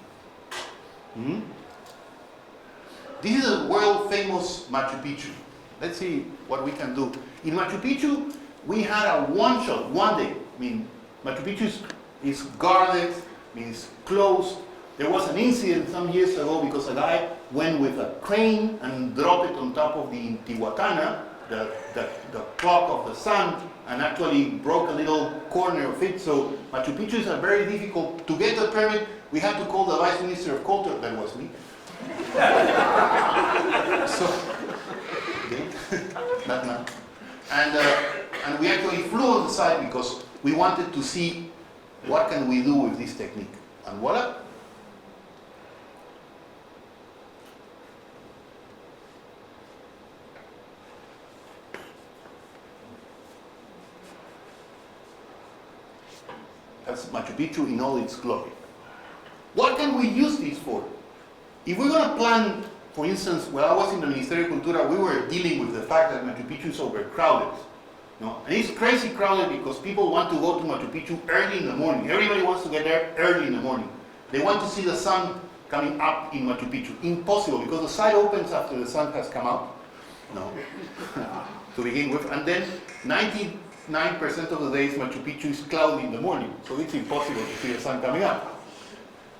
This is a world-famous Machu Picchu. Let's see what we can do. In Machu Picchu, we had a one-shot, one day. Machu Picchu is guarded, it's closed. There was an incident some years ago because a guy went with a crane and dropped it on top of the Intihuatana, the clock of the sun, and actually broke a little corner of it. So Machu Picchu is very difficult. To get the permit, we had to call the Vice Minister of Culture, that was me. That man. And we actually flew on the side because we wanted to see what can we do with this technique. And voila. That's Machu Picchu in all its glory. What can we use this for? If we're going to plan for instance, when I was in the Ministerio de Cultura, we were dealing with the fact that Machu Picchu is overcrowded. No? And it's crazy crowded because people want to go to Machu Picchu early in the morning. Everybody wants to get there early in the morning. They want to see the sun coming up in Machu Picchu. Impossible, because the site opens after the sun has come out. No. To begin with. And then 99% of the days Machu Picchu is cloudy in the morning. So it's impossible to see the sun coming up.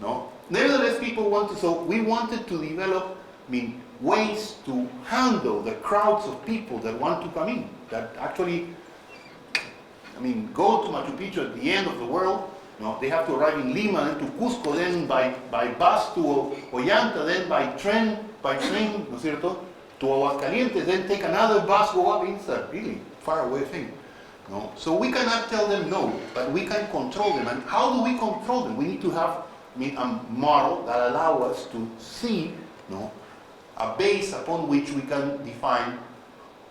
No. Nevertheless, people want to, so we wanted to develop, ways to handle the crowds of people that want to come in. That actually, go to Machu Picchu at the end of the world. No, they have to arrive in Lima, then to Cusco, then by bus to Ollanta, then by train, ¿no es cierto? To Aguascalientes, then take another bus, go up. It's a really far away thing. No? So we cannot tell them no, but we can control them. And how do we control them? We need to have a model that allows us to see, a base upon which we can define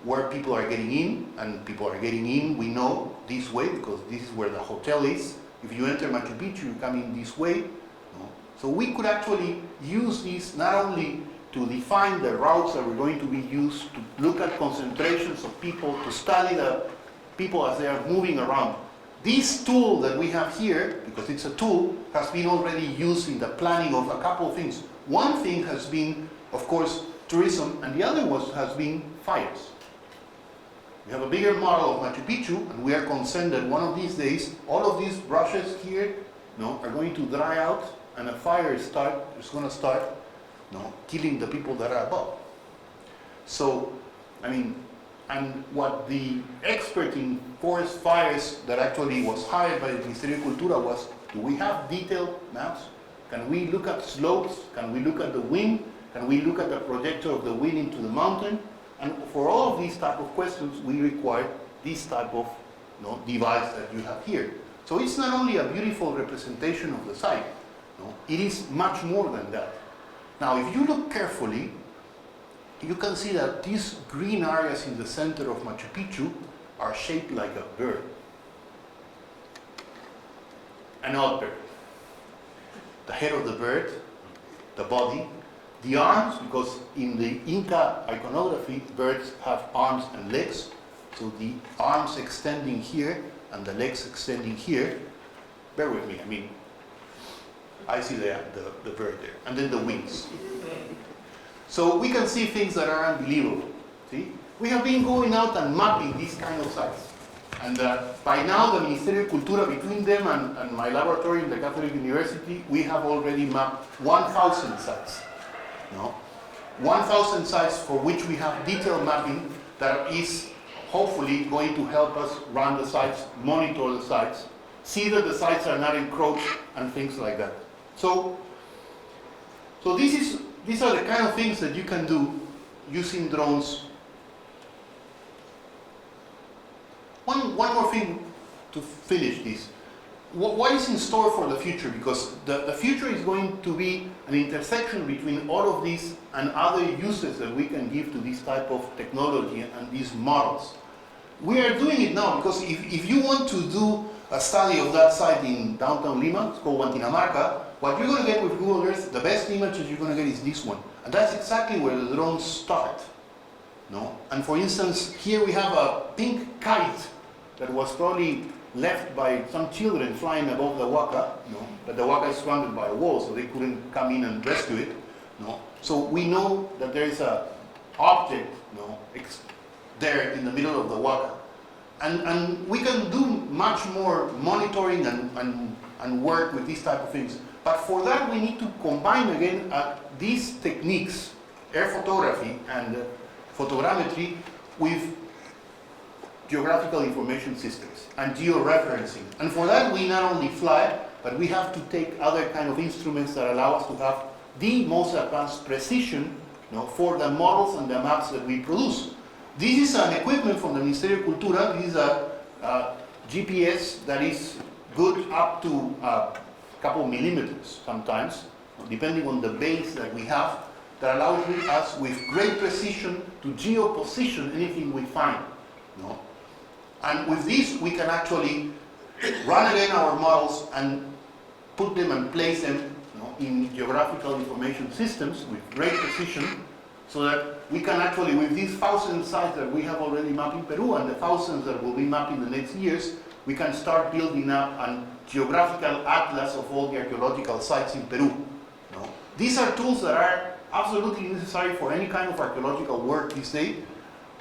where people are getting in, and people are getting in, we know, this way, because this is where the hotel is. If you enter Machu Picchu, you come in this way. So we could actually use this not only to define the routes that we're going to be used, to look at concentrations of people, to study the people as they are moving around. This tool that we have here, because it's a tool, has been already used in the planning of a couple of things. One thing has been, of course, tourism, and the other has been fires. We have a bigger model of Machu Picchu, and we are concerned that one of these days, all of these brushes here are going to dry out, and a fire is going to start killing the people that are above. So, and what the expert in forest fires that actually was hired by the Ministerio de Cultura was, do we have detailed maps? Can we look at slopes? Can we look at the wind? Can we look at the projector of the wind into the mountain? And for all of these type of questions, we require this type of device that you have here. So it's not only a beautiful representation of the site, it is much more than that. Now, if you look carefully, you can see that these green areas in the center of Machu Picchu are shaped like a bird. An odd bird. The head of the bird, the body, the arms, because in the Inca iconography, birds have arms and legs. So the arms extending here and the legs extending here. Bear with me, I see the bird there. And then the wings. So we can see things that are unbelievable. See? We have been going out and mapping these kind of sites. And by now, the Ministerio de Cultura, between them and my laboratory in the Catholic University, we have already mapped 1,000 sites. 1,000 sites for which we have detailed mapping that is hopefully going to help us run the sites, monitor the sites, see that the sites are not encroached, and things like that. So these are the kind of things that you can do using drones. One more thing to finish this. What is in store for the future? Because the future is going to be an intersection between all of these and other uses that we can give to this type of technology and these models. We are doing it now because if you want to do a study of that site in downtown Lima, it's called Guantinamarca, what you're going to get with Google Earth, the best images you're going to get is this one. And that's exactly where the drones start. And for instance, here we have a pink kite that was probably left by some children flying above the Waka, but the Waka is surrounded by a wall, so they couldn't come in and rescue it. So we know that there is a object there in the middle of the Waka. And we can do much more monitoring and work with these type of things. But for that we need to combine again these techniques, air photography and photogrammetry, with geographical information systems and georeferencing. And for that we not only fly, but we have to take other kind of instruments that allow us to have the most advanced precision for the models and the maps that we produce. This is an equipment from the Ministerio de Cultura. This is a GPS that is good up to a couple millimeters sometimes, depending on the base that we have, that allows us with great precision to geoposition anything we find. And with this we can actually run again our models and put them and place them in geographical information systems with great precision, so that we can actually, with these 1,000 sites that we have already mapped in Peru and the thousands that will be mapped in the next years, we can start building up a geographical atlas of all the archaeological sites in Peru. No? These are tools that are absolutely necessary for any kind of archaeological work these days.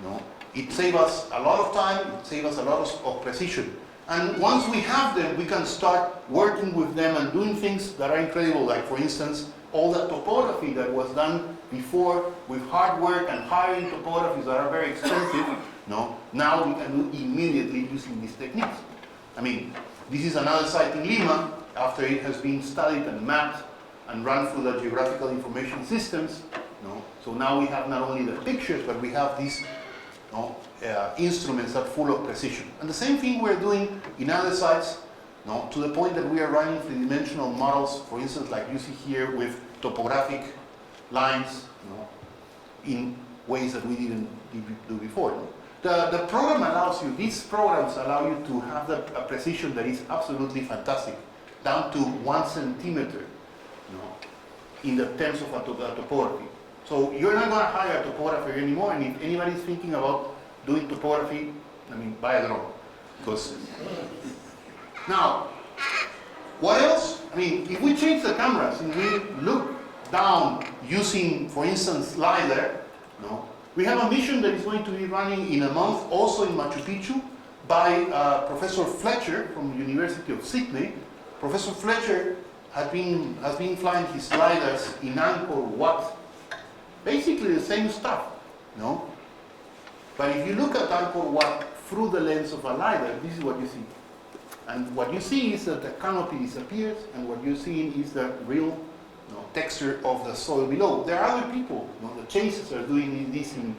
No? It saves us a lot of time, it saves us a lot of precision. And once we have them, we can start working with them and doing things that are incredible, like for instance, all the topography that was done before with hard work and hiring topographies that are very expensive, no? Now we can do immediately using these techniques. I mean, this is another site in Lima, after it has been studied and mapped and run through the geographical information systems. No? So now we have not only the pictures, but we have these instruments that are full of precision. And the same thing we're doing in other sites, no? To the point that we are running three-dimensional models, for instance, like you see here with topographic lines, no? In ways that we didn't do before. No? The program allows you, these programs allow you to have a precision that is absolutely fantastic, down to 1 centimeter, in the terms of a topography. So you're not going to hire a topographer anymore, and if anybody's thinking about doing topography, I mean, buy a drone. Because now, what else? I mean, if we change the cameras and we look down using, for instance, LiDAR, we have a mission that is going to be running in a month, also in Machu Picchu, by Professor Fletcher from the University of Sydney. Professor Fletcher has been flying his LiDARs in Angkor Wat. Basically the same stuff, no? But if you look at Angkor Wat through the lens of a LiDAR, this is what you see. And what you see is that the canopy disappears, and what you're seeing is the real texture of the soil below. There are other people, the chases are doing this in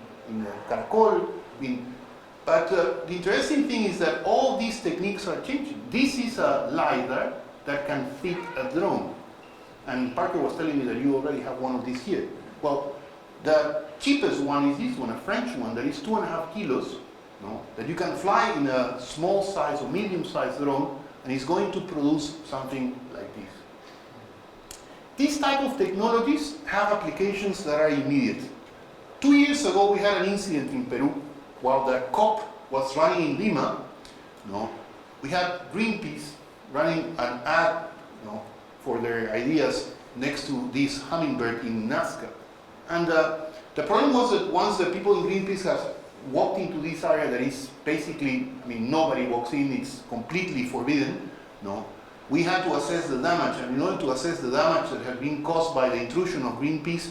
Caracol. But the interesting thing is that all these techniques are changing. This is a LiDAR that can fit a drone. And Parker was telling me that you already have one of these here. Well, the cheapest one is this one, a French one, that is 2.5 kilos, that you can fly in a small size or medium size drone, and it's going to produce something like this. These type of technologies have applications that are immediate. 2 years ago, we had an incident in Peru while the COP was running in Lima. We had Greenpeace running an ad for their ideas next to this hummingbird in Nazca. And the problem was that once the people in Greenpeace have walked into this area that is basically, I mean, nobody walks in, it's completely forbidden, we had to assess the damage, and in order to assess the damage that had been caused by the intrusion of Greenpeace,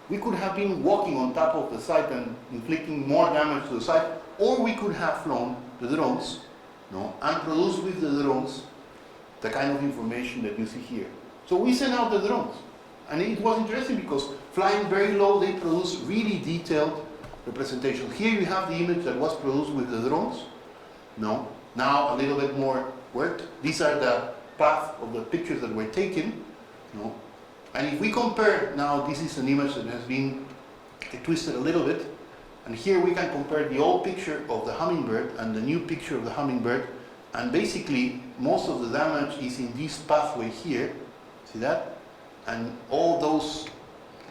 we could have been walking on top of the site and inflicting more damage to the site, or we could have flown the drones, and produced with the drones the kind of information that you see here. So we sent out the drones, and it was interesting because flying very low, they produce really detailed representations. Here you have the image that was produced with the drones. Now a little bit more worked. These are the path of the pictures that were taken. And if we compare now, this is an image that has been twisted a little bit, and here we can compare the old picture of the hummingbird and the new picture of the hummingbird, and basically most of the damage is in this pathway here. See that? And all those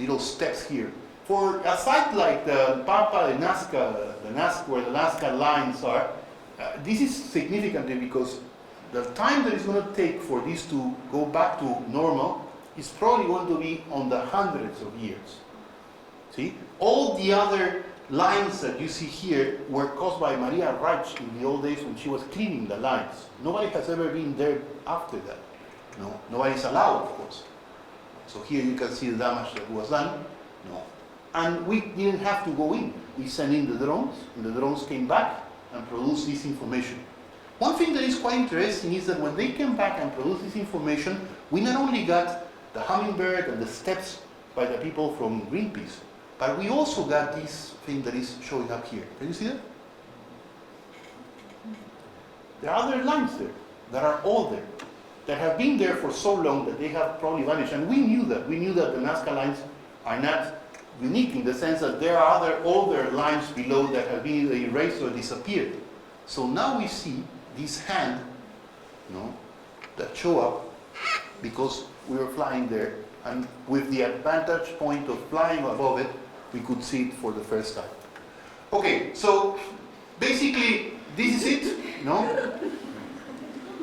little steps here. For a site like the Pampa de Nazca, where the Nazca lines are, this is significant because the time that it's going to take for this to go back to normal is probably going to be on the hundreds of years. See? All the other lines that you see here were caused by Maria Reich in the old days when she was cleaning the lines. Nobody has ever been there after that. Nobody's allowed, of course. So here you can see the damage that was done. And we didn't have to go in. We sent in the drones, and the drones came back and produced this information. One thing that is quite interesting is that when they came back and produced this information, we not only got the hummingbird and the steps by the people from Greenpeace, but we also got this thing that is showing up here. Can you see that? There are other lines there that are all there, that have been there for so long that they have probably vanished. And we knew that. We knew that the Nazca lines are not unique in the sense that there are other older lines below that have been erased or disappeared. So now we see this hand, that show up because we were flying there, and with the vantage point of flying above it, we could see it for the first time. Okay, so basically this is it, no?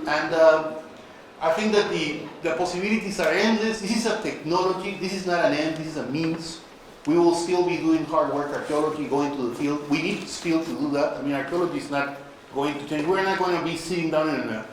And I think that the possibilities are endless. This is a technology, this is not an end, this is a means. We will still be doing hard work archaeology, going to the field. We need still to do that. I mean, archaeology is not going to change. We're not going to be sitting down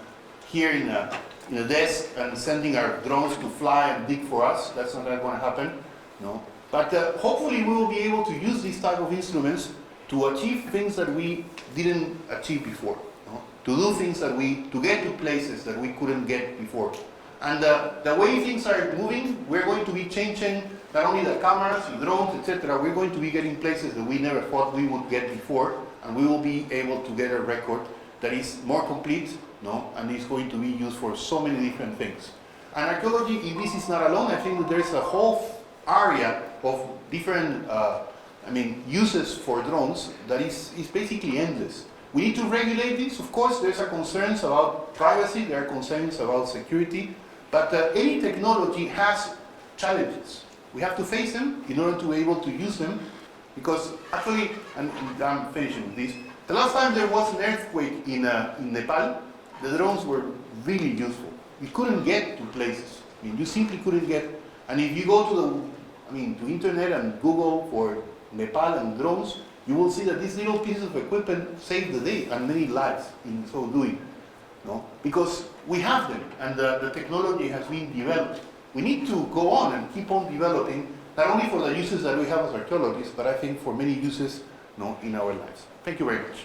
here in a desk and sending our drones to fly and dig for us. That's not going to happen, no. But hopefully we will be able to use these type of instruments to achieve things that we didn't achieve before. No? To do things that to get to places that we couldn't get before. And the way things are moving, we're going to be changing not only the cameras, the drones, etc. We're going to be getting places that we never thought we would get before, and we will be able to get a record that is more complete, no, and is going to be used for so many different things. And archaeology, if this is not alone, I think that there is a whole area of different uses for drones that is basically endless. We need to regulate this. Of course, there's concerns about privacy, there are concerns about security, but any technology has challenges. We have to face them in order to be able to use them, because actually, and I'm finishing with this, the last time there was an earthquake in Nepal, the drones were really useful. We couldn't get to places. I mean, you simply couldn't get, and if you go to to internet and Google for Nepal and drones, you will see that these little pieces of equipment saved the day and many lives in so doing. No? Because we have them, and the technology has been developed. We need to go on and keep on developing, not only for the uses that we have as archaeologists, but I think for many uses in our lives. Thank you very much.